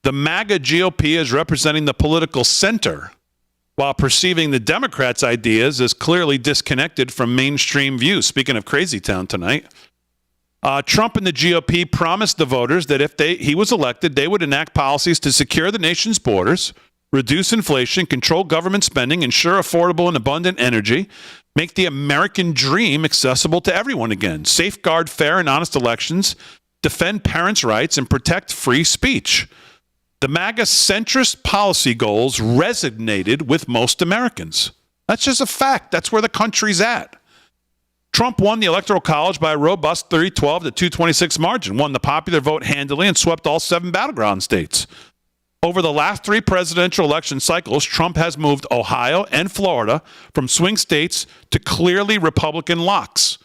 the MAGA GOP as representing the political center while perceiving the Democrats' ideas as clearly disconnected from mainstream views. Speaking of Crazy Town tonight, Trump and the GOP promised the voters that if he was elected, they would enact policies to secure the nation's borders, reduce inflation, control government spending, ensure affordable and abundant energy, make the American dream accessible to everyone again, safeguard fair and honest elections, defend parents' rights, and protect free speech. The MAGA centrist policy goals resonated with most Americans. That's just a fact. That's where the country's at. Trump won the Electoral College by a robust 312 to 226 margin, won the popular vote handily, and swept all 7 battleground states. Over the last 3 presidential election cycles, Trump has moved Ohio and Florida from swing states to clearly Republican locks.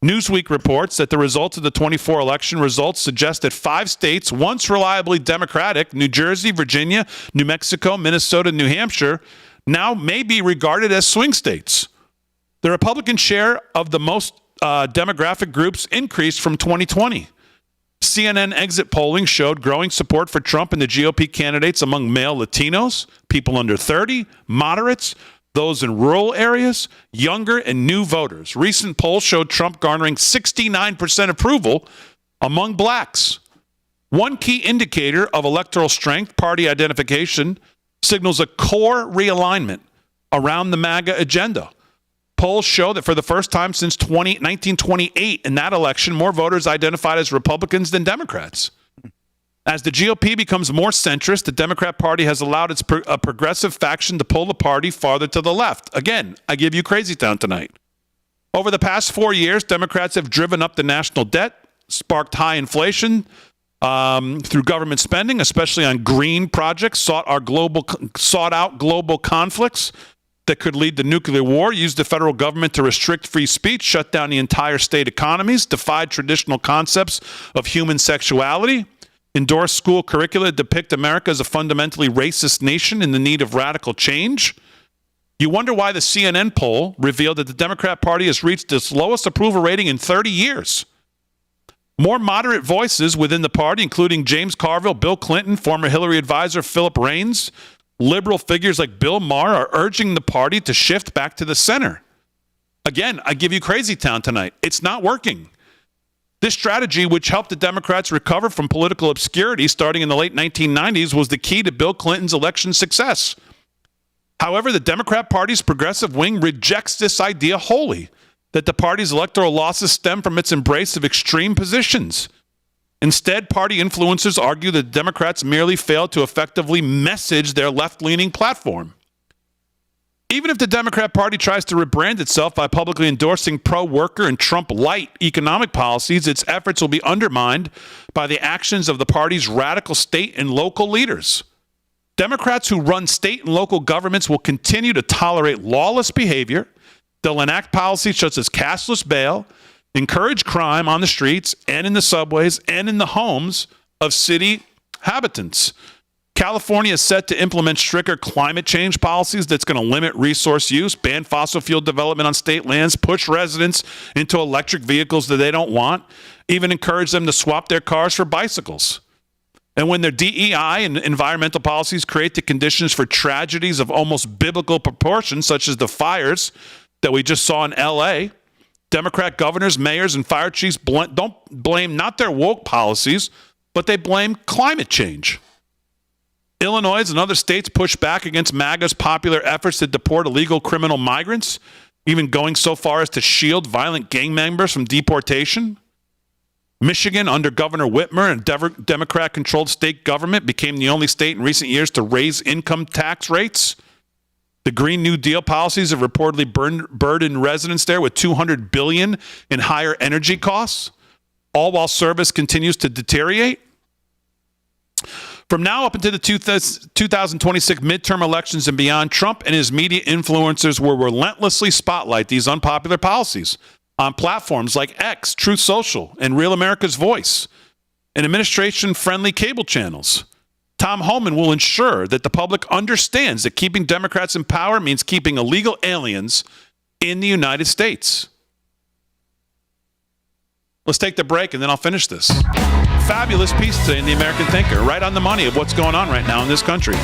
Newsweek reports that the results of the 24 election results suggest that 5 states, once reliably Democratic, New Jersey, Virginia, New Mexico, Minnesota, New Hampshire, now may be regarded as swing states. The Republican share of the most demographic groups increased from 2020. CNN exit polling showed growing support for Trump and the GOP candidates among male Latinos, people under 30, moderates, those in rural areas, younger and new voters. Recent polls showed Trump garnering 69% approval among blacks. One key indicator of electoral strength, party identification, signals a core realignment around the MAGA agenda. Polls show that for the first time since 1928 in that election, more voters identified as Republicans than Democrats. As the GOP becomes more centrist, the Democrat Party has allowed its a progressive faction to pull the party farther to the left. Again, I give you Crazy Town tonight. Over the past 4 years, Democrats have driven up the national debt, sparked high inflation through government spending, especially on green projects, sought out global conflicts that could lead to nuclear war, used the federal government to restrict free speech, shut down the entire state economies, defied traditional concepts of human sexuality, endorsed school curricula that depict America as a fundamentally racist nation in the need of radical change. You wonder why the CNN poll revealed that the Democrat Party has reached its lowest approval rating in 30 years. More moderate voices within the party, including James Carville, Bill Clinton, former Hillary advisor Philip Raines, liberal figures like Bill Maher, are urging the party to shift back to the center. Again, I give you Crazy Town tonight. It's not working. This strategy, which helped the Democrats recover from political obscurity starting in the late 1990s, was the key to Bill Clinton's election success. However, the Democrat Party's progressive wing rejects this idea wholly, that the party's electoral losses stem from its embrace of extreme positions. Instead, party influencers argue that Democrats merely failed to effectively message their left-leaning platform. Even if the Democrat Party tries to rebrand itself by publicly endorsing pro-worker and Trump-light economic policies, its efforts will be undermined by the actions of the party's radical state and local leaders. Democrats who run state and local governments will continue to tolerate lawless behavior. They'll enact policies such as cashless bail, encourage crime on the streets and in the subways and in the homes of city inhabitants. California is set to implement stricter climate change policies that's going to limit resource use, ban fossil fuel development on state lands, push residents into electric vehicles that they don't want, even encourage them to swap their cars for bicycles. And when their DEI and environmental policies create the conditions for tragedies of almost biblical proportions, such as the fires that we just saw in L.A., Democrat governors, mayors, and fire chiefs don't blame not their woke policies, but they blame climate change. Illinois and other states push back against MAGA's popular efforts to deport illegal criminal migrants, even going so far as to shield violent gang members from deportation. Michigan, under Governor Whitmer and Democrat-controlled state government, became the only state in recent years to raise income tax rates. The Green New Deal policies have reportedly burdened residents there with $200 billion in higher energy costs, all while service continues to deteriorate. From now up into the 2026 midterm elections and beyond, Trump and his media influencers will relentlessly spotlight these unpopular policies on platforms like X, Truth Social, and Real America's Voice, and administration-friendly cable channels. Tom Homan will ensure that the public understands that keeping Democrats in power means keeping illegal aliens in the United States. Let's take the break, and then I'll finish this. Fabulous piece today in The American Thinker, right on the money of what's going on right now in this country.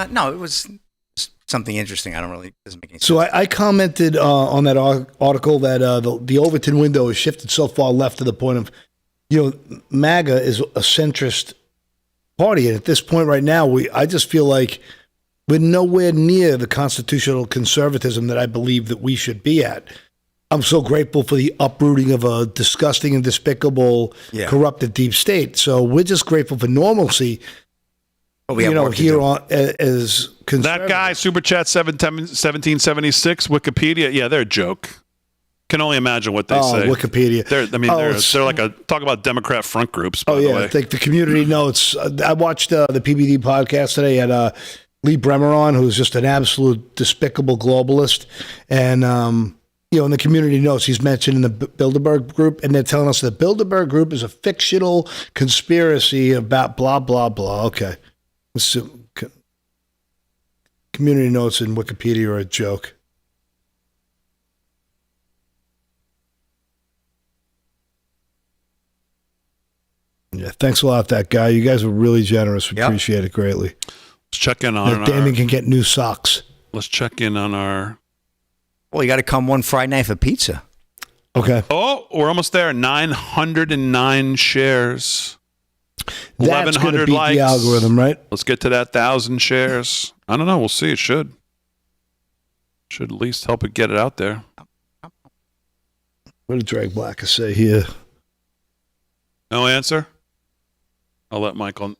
No, it was something interesting. I don't really, doesn't make any sense. So I commented on that article that the Overton window has shifted so far left to the point of, MAGA is a centrist party. And at this point right now, I just feel like we're nowhere near the constitutional conservatism that I believe that we should be at. I'm so grateful for the uprooting of a disgusting and despicable, corrupted deep state. So we're just grateful for normalcy. Here on as that guy, Super Chat 1776, Wikipedia, they're a joke. Can only imagine what they say. Wikipedia. They're like talk about Democrat front groups. By the way. Like the community notes. I watched the PBD podcast today. Had Lee Bremer on, who's just an absolute despicable globalist, and in the community notes, he's mentioned in the Bilderberg group, and they're telling us the Bilderberg group is a fictional conspiracy about blah blah blah. Okay. So, community notes in Wikipedia are a joke. Yeah, thanks a lot, that guy. You guys were really generous. We appreciate it greatly. Let's check in on Damien can get new socks. Let's check in on our... Well, you got to come one Friday night for pizza. Okay. Oh, we're almost there. 909 shares. That's going to beat likes. The algorithm, right? Let's get to that 1,000 shares. I don't know. We'll see. It should at least help it get it out there. What did Drag Black say here? No answer? I'll let Michael...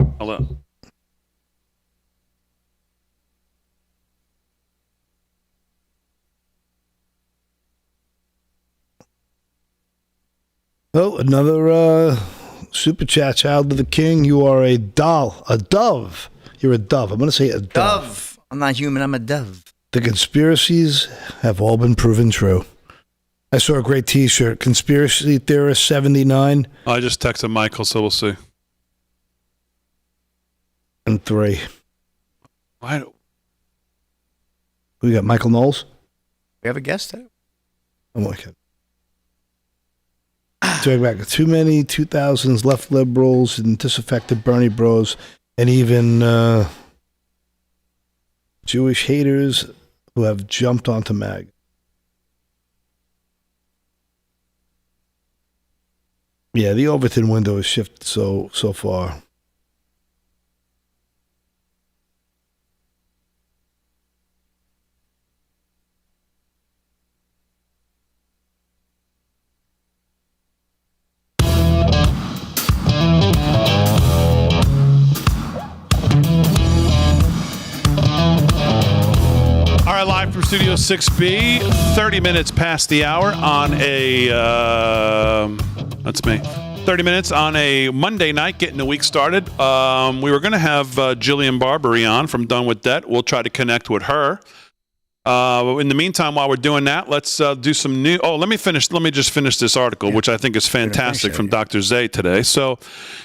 Oh, another... Super chat, child of the king. You are a doll, a dove. You're a dove. I'm going to say a dove. I'm not human. I'm a dove. The conspiracies have all been proven true. I saw a great T-shirt. Conspiracy Theorist 79. I just texted Michael, so we'll see. And 3. Why? We got Michael Knowles. We have a guest there. I'm looking. Talking back too many 2000s left liberals and disaffected Bernie bros, and even Jewish haters who have jumped onto MAG. Yeah, the Overton window has shifted so far. Studio 6B, 30 minutes past the hour on a, that's me, 30 minutes on a Monday night, getting the week started. We were going to have Jillian Barbary on from Done With Debt. We'll try to connect with her. In the meantime, while we're doing that, let's do some new. Oh, let me just finish this article, which I think is fantastic from Dr. Zay today. So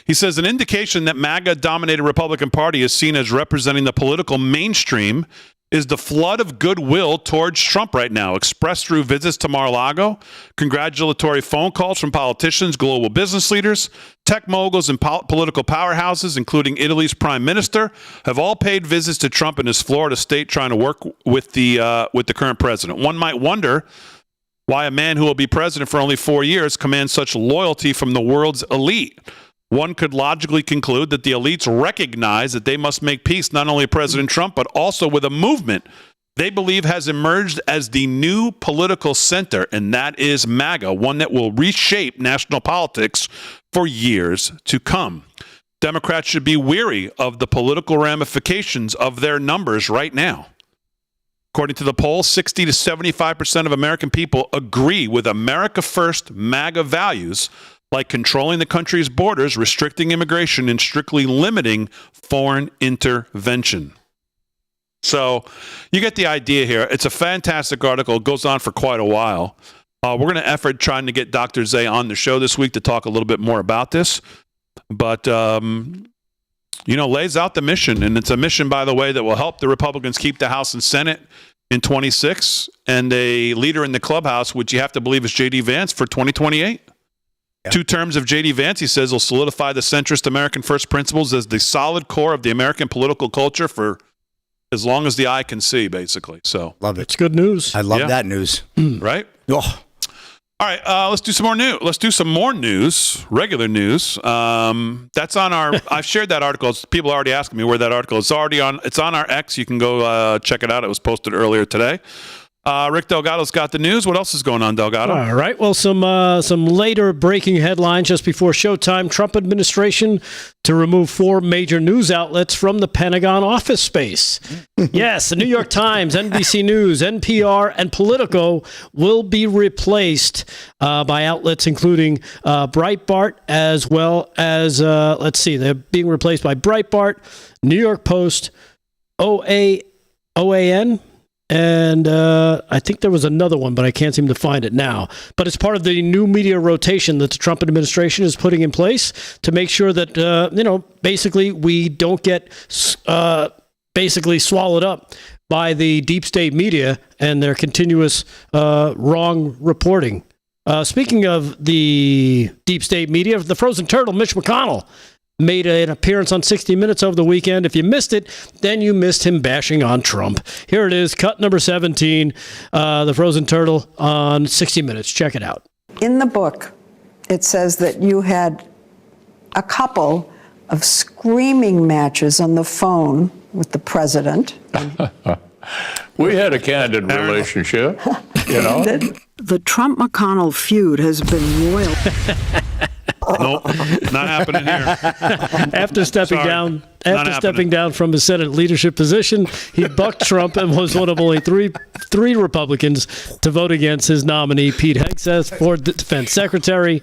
he says an indication that MAGA-dominated Republican Party is seen as representing the political mainstream is the flood of goodwill towards Trump right now, expressed through visits to Mar-a-Lago, congratulatory phone calls from politicians, global business leaders, tech moguls, and political powerhouses, including Italy's prime minister, have all paid visits to Trump in his Florida state trying to work with the current president. One might wonder why a man who will be president for only 4 years commands such loyalty from the world's elite. One could logically conclude that the elites recognize that they must make peace not only with President Trump, but also with a movement they believe has emerged as the new political center, and that is MAGA, one that will reshape national politics for years to come. Democrats should be weary of the political ramifications of their numbers right now. According to the poll, 60 to 75% of American people agree with America First MAGA values, like controlling the country's borders, restricting immigration, and strictly limiting foreign intervention. So you get the idea here. It's a fantastic article. It goes on for quite a while. We're going to effort trying to get Dr. Zay on the show this week to talk a little bit more about this. But, lays out the mission. And it's a mission, by the way, that will help the Republicans keep the House and Senate in 26 and a leader in the clubhouse, which you have to believe is J.D. Vance, for 2028. Yeah. 2 terms of J.D. Vance, he says, will solidify the centrist American first principles as the solid core of the American political culture for as long as the eye can see, basically. So love it. It's good news. I love that news. Right? Oh. All right, let's do some more news. Let's do some more news, regular news. That's on our. I've shared that article. People are already asking me where that article is. It's already on. It's on our X. You can go check it out. It was posted earlier today. Rick Delgado's got the news. What else is going on, Delgado? All right. Well, some later breaking headlines just before showtime. Trump administration to remove 4 major news outlets from the Pentagon office space. Yes, the New York Times, NBC News, NPR, and Politico will be replaced by outlets including Breitbart, as well as, they're being replaced by Breitbart, New York Post, OAN, and I think there was another one, but I can't seem to find it now. But it's part of the new media rotation that the Trump administration is putting in place to make sure that, basically we don't get basically swallowed up by the deep state media and their continuous wrong reporting. Speaking of the deep state media, the frozen turtle, Mitch McConnell, made an appearance on 60 Minutes over the weekend. If you missed it, then you missed him bashing on Trump. Here it is, cut number 17, the frozen turtle on 60 Minutes. Check it out. In the book, it says that you had a couple of screaming matches on the phone with the president. We had a candid relationship, you know. The Trump-McConnell feud has been royal. Nope, not happening here. After stepping down from his Senate leadership position, he bucked Trump and was one of only three Republicans to vote against his nominee, Pete Hegseth, for Defense Secretary.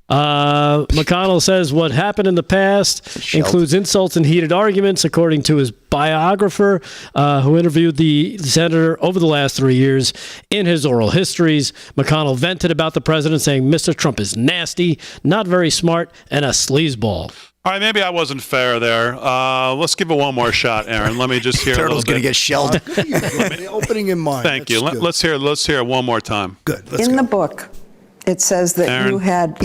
McConnell says what happened in the past includes insults and heated arguments, according to his biographer, who interviewed the senator over the last 3 years. In his oral histories, McConnell vented about the president, saying Mr. Trump is nasty, not very smart, and a sleazeball. All right, maybe I wasn't fair there. Let's give it one more shot, Aaron. Let me just hear Turtle's going to get shelled. The opening in mind. Thank you. Let's hear it one more time. Good. In the book, it says that Aaron. you had...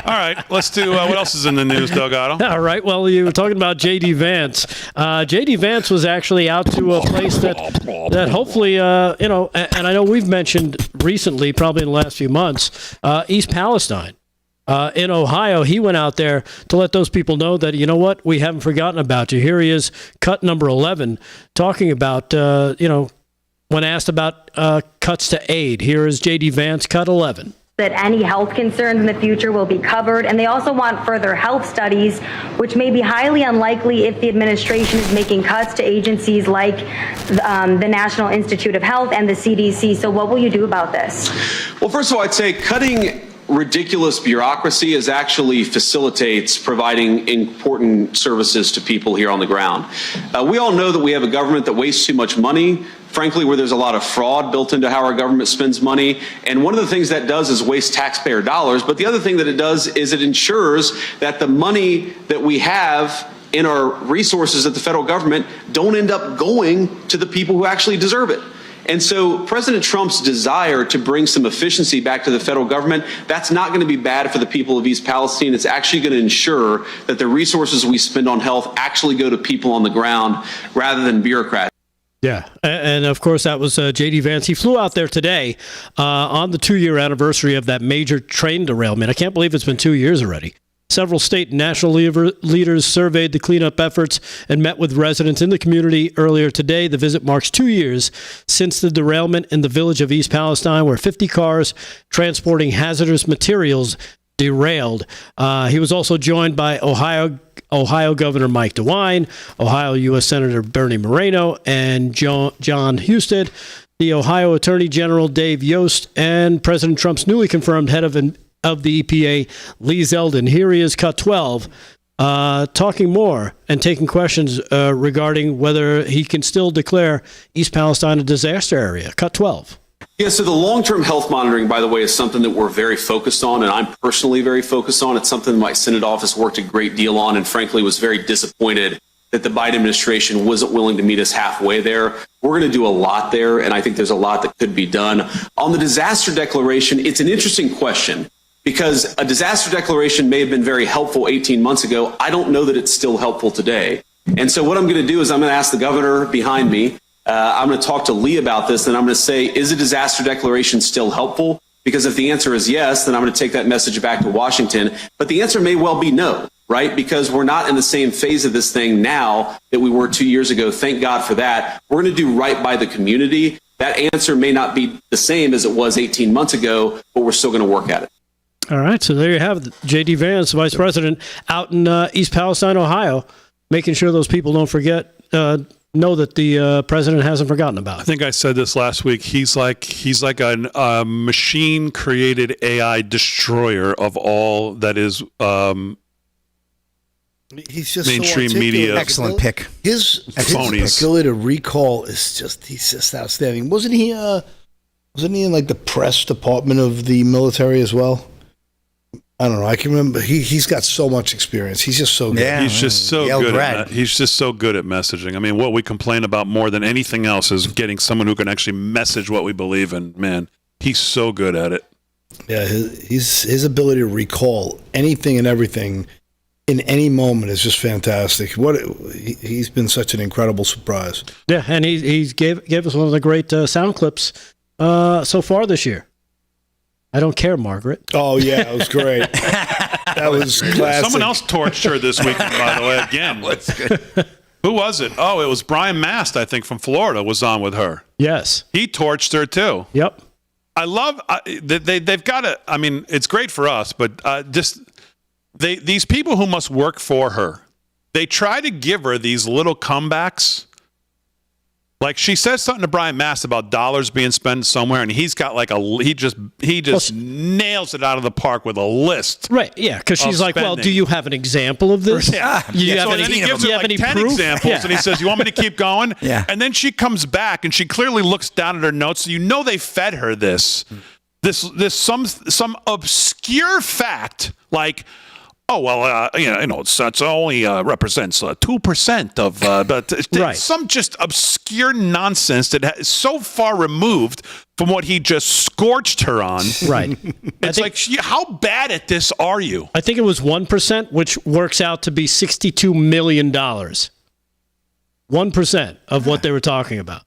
All right, let's do, what else is in the news, Delgado? All right, well, you were talking about J.D. Vance. J.D. Vance was actually out to a place that hopefully, and I know we've mentioned recently, probably in the last few months, East Palestine. In Ohio, he went out there to let those people know that, you know what, we haven't forgotten about you. Here he is, cut number 11, talking about, when asked about cuts to aid. Here is J.D. Vance, cut 11. that any health concerns in the future will be covered. And they also want further health studies, which may be highly unlikely if the administration is making cuts to agencies like the National Institute of Health and the CDC. So what will you do about this? Well, first of all, I'd say cutting ridiculous bureaucracy actually facilitates providing important services to people here on the ground. We all know that we have a government that wastes too much money, frankly, where there's a lot of fraud built into how our government spends money. And one of the things that does is waste taxpayer dollars. But the other thing that it does is it ensures that the money that we have in our resources at the federal government don't end up going to the people who actually deserve it. And so President Trump's desire to bring some efficiency back to the federal government, that's not going to be bad for the people of East Palestine. It's actually going to ensure that the resources we spend on health actually go to people on the ground rather than bureaucrats. Yeah, and of course that was J.D. Vance. He flew out there today on the 2-year anniversary of that major train derailment. I can't believe it's been 2 years already. Several state and national leaders surveyed the cleanup efforts and met with residents in the community earlier today. The visit marks 2 years since the derailment in the village of East Palestine, where 50 cars transporting hazardous materials derailed. He was also joined by Ohio Governor Mike DeWine, Ohio U.S. Senator Bernie Moreno, and John Husted, the Ohio Attorney General Dave Yost, and President Trump's newly confirmed head of the EPA, Lee Zeldin. Here he is, cut 12, talking more and taking questions regarding whether he can still declare East Palestine a disaster area. Cut 12. Yeah, so the long-term health monitoring, by the way, is something that we're very focused on, and I'm personally very focused on. It's something my Senate office worked a great deal on, and frankly was very disappointed that the Biden administration wasn't willing to meet us halfway there. We're going to do a lot there, and I think there's a lot that could be done. On the disaster declaration, it's an interesting question, because a disaster declaration may have been very helpful 18 months ago. I don't know that it's still helpful today. And so what I'm going to do is I'm going to ask the governor behind me, I'm going to talk to Lee about this, and I'm going to say, is a disaster declaration still helpful? Because if the answer is yes, then I'm going to take that message back to Washington. But the answer may well be no, right? Because we're not in the same phase of this thing now that we were 2 years ago. Thank God for that. We're going to do right by the community. That answer may not be the same as it was 18 months ago, but we're still going to work at it. All right, so there you have it. J.D. Vance, Vice President, out in East Palestine, Ohio, making sure those people don't forget, know that the president hasn't forgotten about it. I think I said this last week. He's like a machine-created AI destroyer of all that is he's just mainstream so media. Excellent pick. His ability to recall is just outstanding. Wasn't he in like the press department of the military as well? I don't know. I can remember. He's got so much experience. He's just so good. Yeah, he's just so good. He's just so good at messaging. I mean, what we complain about more than anything else is getting someone who can actually message what we believe in. Man, he's so good at it. Yeah, his ability to recall anything and everything in any moment is just fantastic. He's been such an incredible surprise. Yeah, and he gave us one of the great sound clips so far this year. I don't care, Margaret. Oh, yeah, it was great. That was classic. Someone else torched her this weekend, by the way, again. What's good? Who was it? Oh, it was Brian Mast, I think, from Florida, was on with her. Yes. He torched her, too. Yep. I love, they've got to, I mean, it's great for us, but these people who must work for her, they try to give her these little comebacks. Like, she says something to Brian Mast about dollars being spent somewhere, and he's got like he just nails it out of the park with a list. Right? Yeah, because she's like, "Well, do you have an example of this? Yeah. You have So any, then he gives you her have like any 10 proof? examples, Yeah. and he says, "You want me to keep going?" Yeah. And then she comes back, and she clearly looks down at her notes. So you know they fed her this some obscure fact like. Oh, well, it's only represents 2% of, but right. Some just obscure nonsense that is so far removed from what he just scorched her on. Right. It's like, how bad at this are you? I think it was 1%, which works out to be $62 million. 1% of what they were talking about.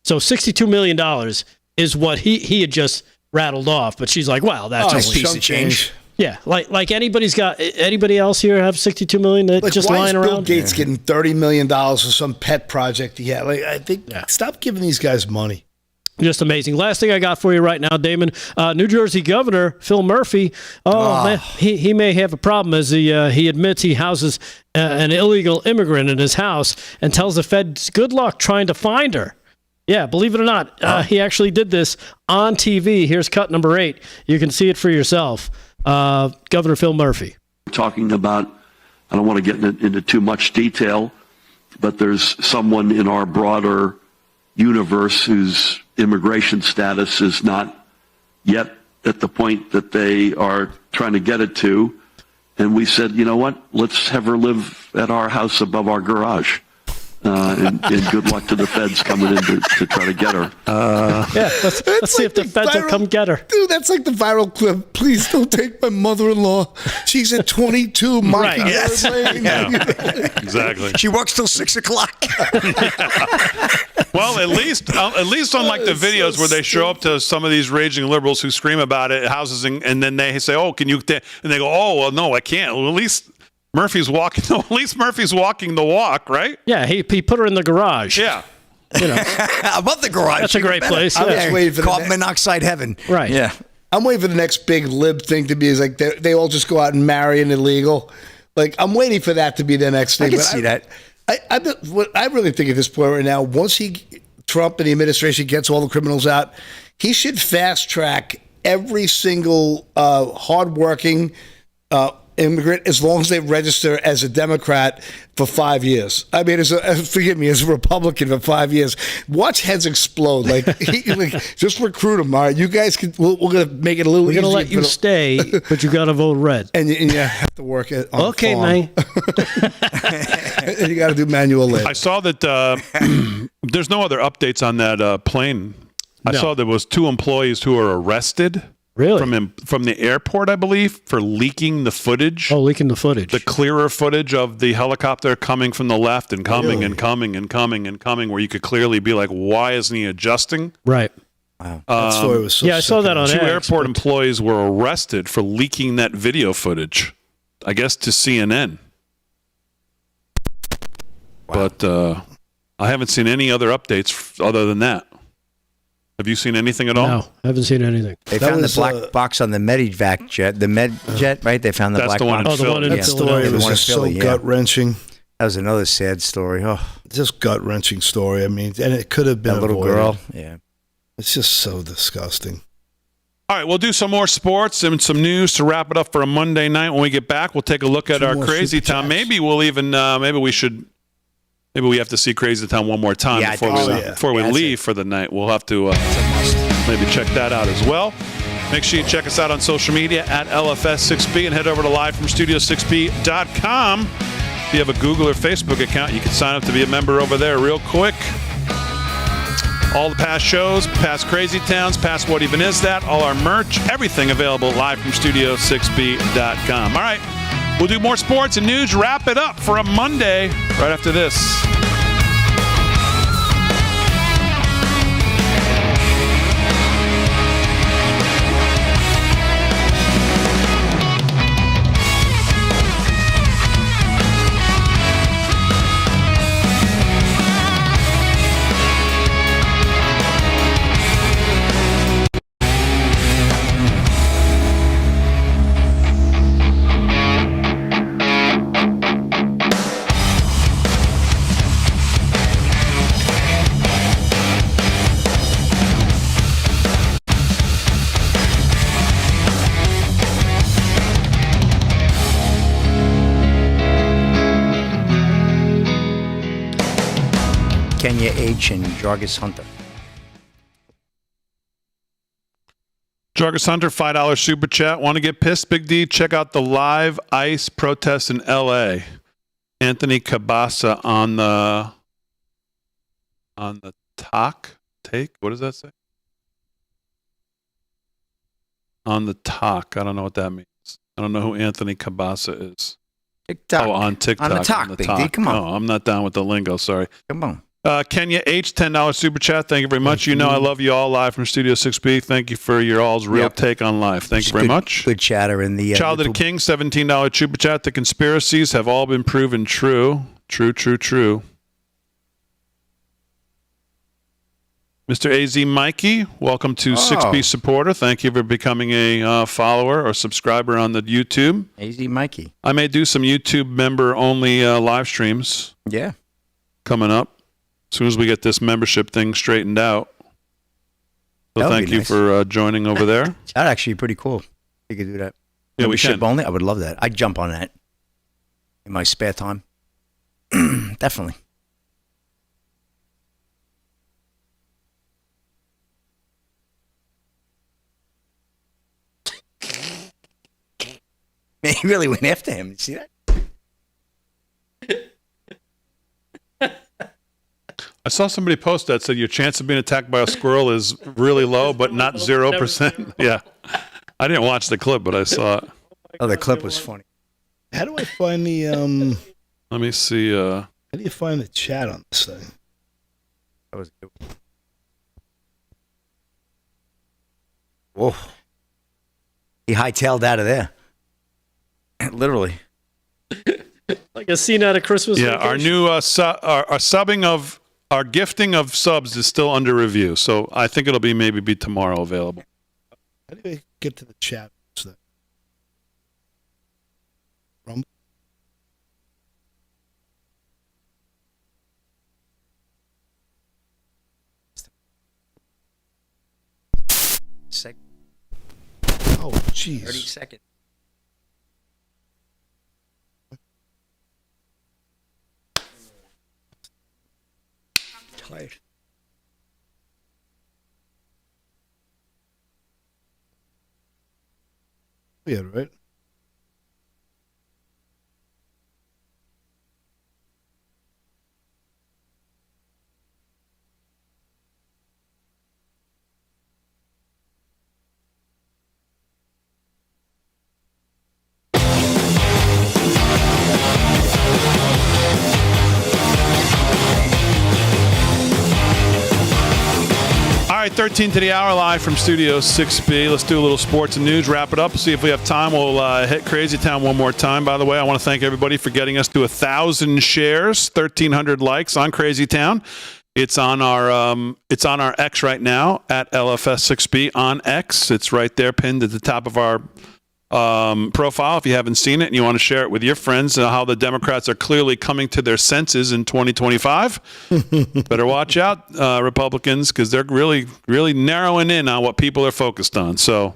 So $62 million is what he had just rattled off, but she's like, well, that's only a piece of change. Yeah, like anybody else here have $62 million that just lying around? Bill Gates getting $30 million for some pet project he had? Like, I think stop giving these guys money. Just amazing. Last thing I got for you right now, Damon. New Jersey Governor Phil Murphy. Man, he may have a problem as he admits he houses an illegal immigrant in his house and tells the feds good luck trying to find her. Yeah, believe it or not, he actually did this on TV. Here's cut number 8. You can see it for yourself. Governor Phil Murphy. Talking about, I don't want to get into too much detail, but there's someone in our broader universe whose immigration status is not yet at the point that they are trying to get it to. And we said, you know what, let's have her live at our house above our garage. And good luck to the feds coming in to try to get her. Let's see if the feds will come get her. Dude, that's like the viral clip. Please don't take my mother-in-law. She's at 22 Mockingbird Lane. Exactly. She works till 6 o'clock. Well, at least unlike the videos where they show up to some of these raging liberals who scream about it, houses, and then they say, "Oh, can you?" And they go, "Oh, well, no, I can't." Well, at least Murphy's walking. At least Murphy's walking the walk, right? Yeah, he put her in the garage. Yeah. Above the garage. That's a great place. I'm just waiting for carbon monoxide heaven. Right. Yeah. I'm waiting for the next big lib thing to be is like they all just go out and marry an illegal. Like I'm waiting for that to be the next thing. I can see that. What I really think at this point right now, once Trump and the administration gets all the criminals out, he should fast track every single hardworking immigrant as long as they register as a Democrat for 5 years. I mean, forgive me, as a Republican for 5 years. Watch heads explode. Like just recruit them. All right, you guys can. We're going to make it a little. We're easier. going to let you stay, but you got to vote red. And you have to work it. On okay, the farm. man. And you got to do manual labor. I saw that there's no other updates on that plane. I saw there was 2 employees who were arrested. Really? From the airport, I believe, for leaking the footage. Oh, leaking the footage. The clearer footage of the helicopter coming from the left and coming and coming and coming and coming, where you could clearly be like, why isn't he adjusting? Right. Wow. That story was so I saw that on 2 X, airport employees were arrested for leaking that video footage, I guess, to CNN. Wow. But I haven't seen any other updates other than that. Have you seen anything at all? No, I haven't seen anything. They found the black box on the Medivac jet. The Med jet, right? They found the That's black the one box. in the one in That story was just so gut-wrenching. That was another sad story. Oh, just gut-wrenching story. I mean, and it could have been a little avoided. girl. Yeah. It's just so disgusting. All right, we'll do some more sports and some news to wrap it up for a Monday night. When we get back, we'll take a look at our Crazy Town. Maybe we'll even, maybe we have to see Crazy Town one more time before we leave for the night. We'll have to maybe check that out as well. Make sure you check us out on social media at LFS6B and head over to livefromstudio6b.com. If you have a Google or Facebook account, you can sign up to be a member over there real quick. All the past shows, past Crazy Towns, past What Even Is That, all our merch, everything available at livefromstudio6b.com. All right, we'll do more sports and news, wrap it up for a Monday right after this. Kenya H. and Jarvis Hunter. Jarvis Hunter, $5 super chat. Want to get pissed, Big D? Check out the live ICE protest in L.A. Anthony Cabasa on the take. What does that say? On the talk. I don't know what that means. I don't know who Anthony Cabasa is. TikTok. Oh, on TikTok. On the talk, Big D. Come on. No, I'm not down with the lingo. Sorry. Come on. Kenya H, $10 super chat. Thank you very much. You know I love you all live from Studio 6B. Thank you for your all's real take on life. Thank you very much. Good chatter in the Child of the King, $17 super chat. The conspiracies have all been proven true. True. Mr. AZ Mikey, welcome to 6B supporter. Thank you for becoming a follower or subscriber on the YouTube. AZ Mikey. I may do some YouTube member-only live streams. Yeah. Coming up as soon as we get this membership thing straightened out. So thank you for joining over there. That'd actually be pretty cool. You could do that. Yeah, we membership can. only. I would love that. I'd jump on that in my spare time. Definitely. Man, he really went after him. You see that? I saw somebody post that said your chance of being attacked by a squirrel is really low, but not 0%. Yeah. I didn't watch the clip, but I saw it. Oh, the clip was funny. How do I find the Let me see. How do you find the chat on this thing? That was good. Whoa. He hightailed out of there. Literally. Like a scene out of Christmas. Yeah, our new our subbing of our gifting of subs is still under review, so I think it'll maybe be tomorrow available. How do I get to the chat? Rumble? Oh, jeez. 30 seconds. Tired. Yeah, right. All right, 13 to the hour, live from Studio 6B. Let's do a little sports and news, wrap it up, see if we have time. We'll hit Crazy Town one more time. By the way, I want to thank everybody for getting us to 1,000 shares, 1,300 likes on Crazy Town. It's on our X right now, at LFS6B on X. It's right there, pinned at the top of our profile. If you haven't seen it and you want to share it with your friends, how the Democrats are clearly coming to their senses in 2025. Better watch out, Republicans, because they're really, really narrowing in on what people are focused on. So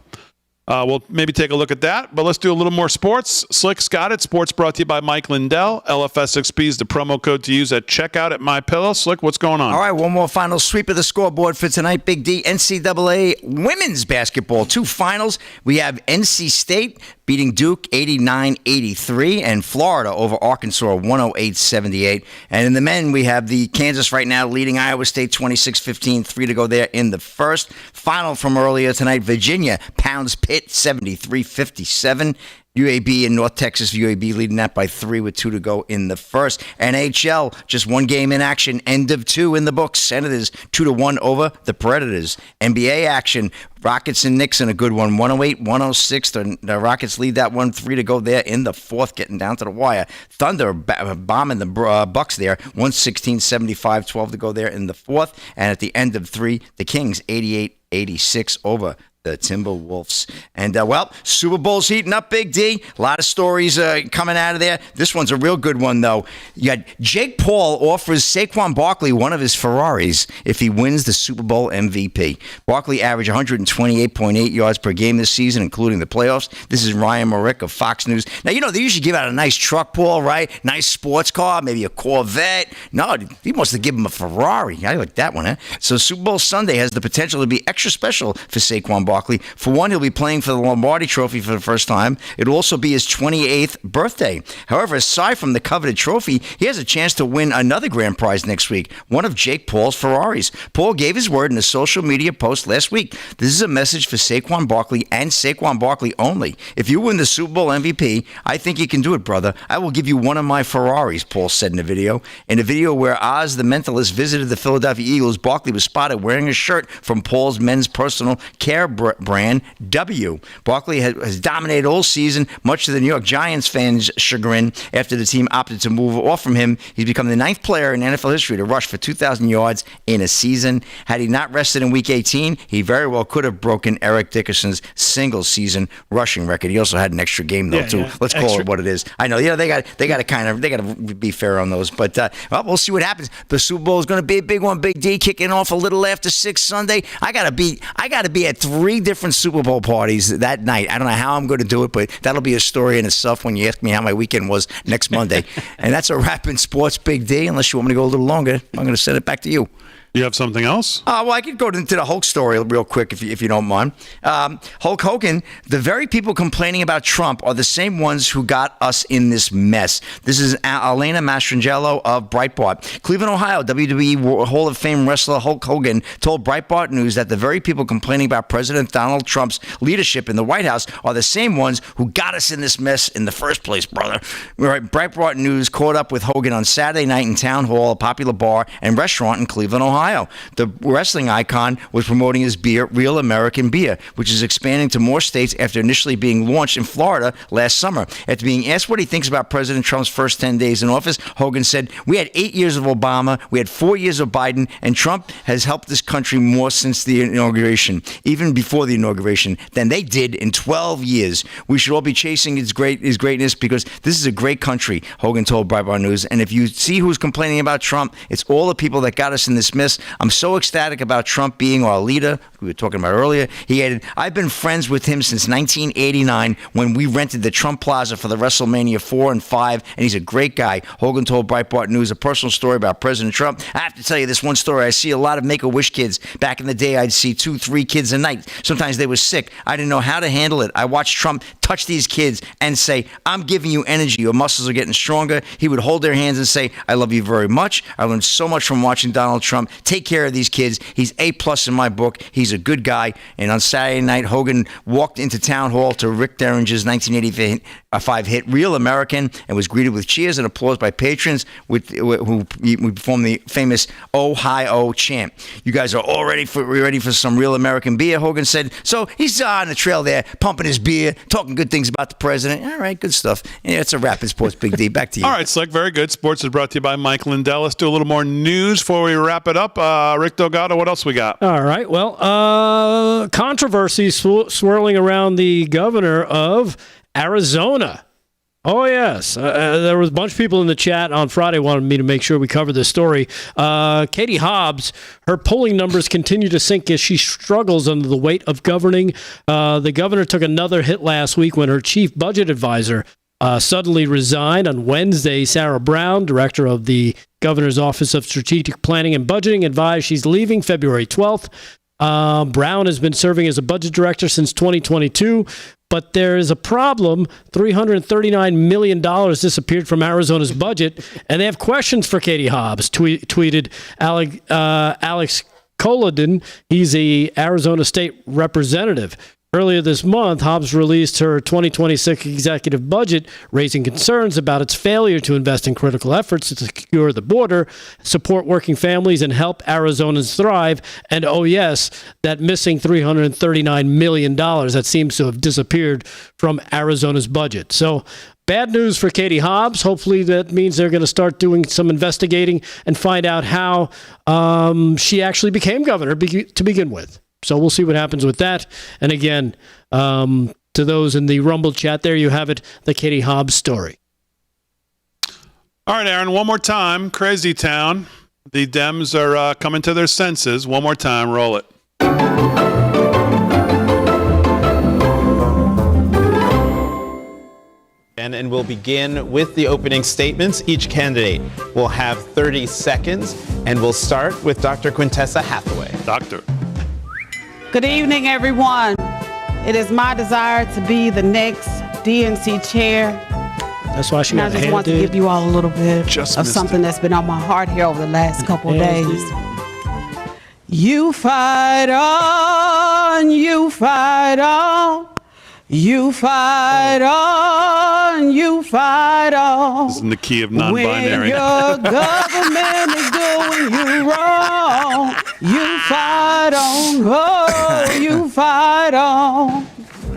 we'll maybe take a look at that, but let's do a little more sports. Slick's got it. Sports brought to you by Mike Lindell. LFS6B is the promo code to use at checkout at MyPillow. Slick, what's going on? All right, one more final sweep of the scoreboard for tonight. Big D, NCAA women's basketball. 2 finals. We have NC State beating Duke 89-83, and Florida over Arkansas 108-78. And in the men, we have the Kansas right now leading Iowa State 26-15, 3 to go there in the first. Final from earlier tonight, Virginia pounds Pitt 73-57. UAB in North Texas, UAB leading that by 3 with 2 to go in the first. NHL, just 1 game in action, end of 2 in the books. Senators 2-1 over the Predators. NBA action, Rockets and Knicks in a good one, 108-106. The Rockets lead that one, 3 to go there in the fourth, getting down to the wire. Thunder bombing the Bucks there, 116-75, 12 to go there in the fourth. And at the end of 3, the Kings 88-86 over the Timberwolves. And, Super Bowl's heating up, Big D. A lot of stories coming out of there. This one's a real good one, though. You got Jake Paul offers Saquon Barkley one of his Ferraris if he wins the Super Bowl MVP. Barkley averaged 128.8 yards per game this season, including the playoffs. This is Ryan Marick of Fox News. Now, they usually give out a nice truck, Paul, right? Nice sports car, maybe a Corvette. No, he wants to give him a Ferrari. I like that one, huh? So Super Bowl Sunday has the potential to be extra special for Saquon Barkley. For one, he'll be playing for the Lombardi Trophy for the first time. It'll also be his 28th birthday. However, aside from the coveted trophy, he has a chance to win another grand prize next week, one of Jake Paul's Ferraris. Paul gave his word in a social media post last week. This is a message for Saquon Barkley and Saquon Barkley only. If you win the Super Bowl MVP, I think you can do it, brother. I will give you one of my Ferraris, Paul said in a video. In a video where Oz the Mentalist visited the Philadelphia Eagles, Barkley was spotted wearing a shirt from Paul's men's personal care brand, W. Barkley has dominated all season, much to the New York Giants fans' chagrin. After the team opted to move off from him, he's become the 9th player in NFL history to rush for 2,000 yards in a season. Had he not rested in Week 18, he very well could have broken Eric Dickerson's single-season rushing record. He also had an extra game, though, too. Let's call it what it is. I know, they got to be fair on those, but we'll see what happens. The Super Bowl is going to be a big one. Big D kicking off a little after 6 Sunday. I got to be at 3 different Super Bowl parties that night. I don't know how I'm going to do it, but that'll be a story in itself when you ask me how my weekend was next Monday. And that's a wrap in sports, Big D. Unless you want me to go a little longer, I'm going to send it back to you. You have something else? Well, I could go into the Hulk story real quick if you don't mind. Hulk Hogan, the very people complaining about Trump are the same ones who got us in this mess. This is Elena Mastrangelo of Breitbart. Cleveland, Ohio, WWE Hall of Fame wrestler Hulk Hogan told Breitbart News that the very people complaining about President Donald Trump's leadership in the White House are the same ones who got us in this mess in the first place, brother. Right, Breitbart News caught up with Hogan on Saturday night in Town Hall, a popular bar and restaurant in Cleveland, Ohio. The wrestling icon was promoting his beer, Real American Beer, which is expanding to more states after initially being launched in Florida last summer. After being asked what he thinks about President Trump's first 10 days in office, Hogan said, "We had 8 years of Obama, we had 4 years of Biden, and Trump has helped this country more since the inauguration, even before the inauguration, than they did in 12 years. We should all be chasing his greatness because this is a great country," Hogan told Breitbart News. And if you see who's complaining about Trump, it's all the people that got us in this mess. I'm so ecstatic about Trump being our leader. We were talking about earlier. He added, "I've been friends with him since 1989 when we rented the Trump Plaza for the WrestleMania 4 and 5, and he's a great guy." Hogan told Breitbart News a personal story about President Trump. "I have to tell you this one story. I see a lot of Make-A-Wish kids. Back in the day, I'd see 2-3 kids a night. Sometimes they were sick. I didn't know how to handle it. I watched Trump touch these kids and say, 'I'm giving you energy. Your muscles are getting stronger.' He would hold their hands and say, 'I love you very much. I learned so much from watching Donald Trump. Take care of these kids. He's A+ in my book. He's a good guy." And on Saturday night, Hogan walked into Town Hall to Rick Derringer's 1985 hit Real American and was greeted with cheers and applause by patrons who performed the famous "Oh Hi Oh" chant. "You guys are all ready for some Real American beer," Hogan said. So he's on the trail there, pumping his beer, talking good things about the president. All right, good stuff. Yeah, it's a wrap in sports, Big D. Back to you. All right, Slick, very good. Sports is brought to you by Mike Lindell. Let's do a little more news before we wrap it up. Rick Delgado, what else we got? All right, well, controversy swirling around the governor of Arizona. Oh, yes. There was a bunch of people in the chat on Friday wanted me to make sure we cover this story. Katie Hobbs, her polling numbers continue to sink as she struggles under the weight of governing. The governor took another hit last week when her chief budget advisor suddenly resigned. On Wednesday, Sarah Brown, director of the governor's Office of Strategic Planning and Budgeting, advised she's leaving February 12th. Brown has been serving as a budget director since 2022, but there is a problem. $339 million disappeared from Arizona's budget, and they have questions for Katie Hobbs, tweeted Alex Kolodin. He's a Arizona state representative. Earlier this month, Hobbs released her 2026 executive budget, raising concerns about its failure to invest in critical efforts to secure the border, support working families, and help Arizonans thrive. And oh yes, that missing $339 million that seems to have disappeared from Arizona's budget. So bad news for Katie Hobbs. Hopefully that means they're going to start doing some investigating and find out how she actually became governor to begin with. So we'll see what happens with that. And again, to those in the Rumble chat, there you have it, the Katie Hobbs story. All right, Aaron, one more time. Crazy Town. The Dems are coming to their senses. One more time. Roll it. And we'll begin with the opening statements. Each candidate will have 30 seconds, and we'll start with Dr. Quintessa Hathaway. Doctor. Good evening, everyone. It is my desire to be the next DNC chair. That's why she got I just want to give you all a little bit of something that's been on my heart here over the last couple of days. You fight on, you fight on. You fight on, you fight on. This is in the key of non-binary. When your government is doing you wrong, you fight on, oh, you fight on.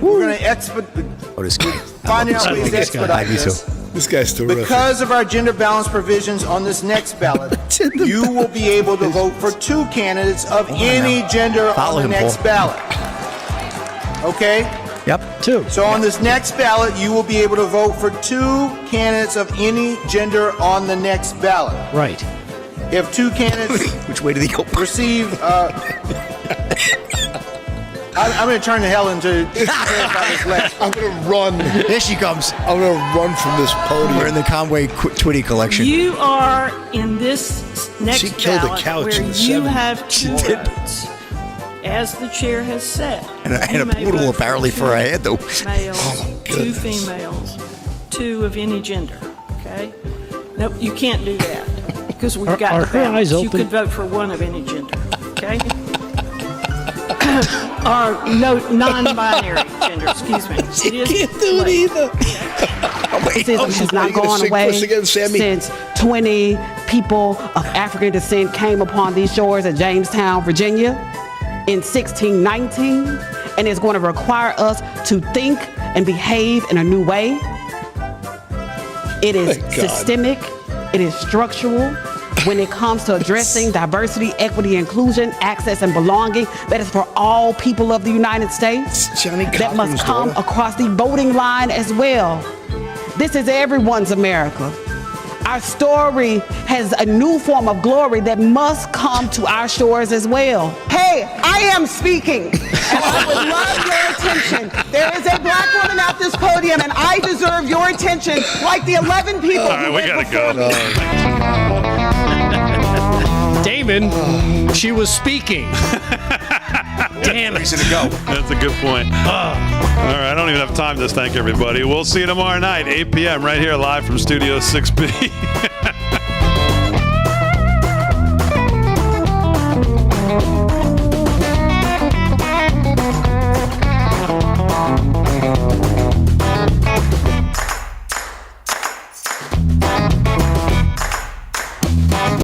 We're going to expedite. Oh, this guy. Finding out ways to expedite this. This guy's terrific. Because of our gender balance provisions on this next ballot, you will be able to vote for 2 candidates of any gender on the next ballot. Okay? Yep. 2. So on this next ballot, you will be able to vote for 2 candidates of any gender on the next ballot. Right. If 2 candidates Which way did he go? receive, I'm going to turn to Helen to clarify this last. I'm going to run. There she comes. I'm going to run from this podium. We're in the Conway Twitty collection. You are in this next She killed a ballot couch where in the you 70s. have 2 votes, as the chair has said. And a You may poodle vote apparently for a head, though. Males, 2 females, 2 of any gender. Okay? No, you can't do that because we've got Are the her eyes balance. You open? could vote for 1 of any gender. Okay? Or no, non-binary gender. Excuse me. It Can't do it either. Racism has not gone away since 20 people of African descent came upon these shores at Jamestown, Virginia in 1619, and it's going to require us to think and behave in a new way. It is systemic, it is structural. When it comes to addressing diversity, equity, inclusion, access, and belonging, that is for all people of the United States. That must come across the voting line as well. This is everyone's America. Our story has a new form of glory that must come to our shores as well. Hey, I am speaking, and I would love your attention. There is a black woman at this podium, and I deserve your attention like the 11 people. All right, we gotta go. Damon, she was speaking. Damn it. Reason to go. That's a good point. All right, I don't even have time to thank everybody. We'll see you tomorrow night, 8 p.m. right here live from Studio 6B.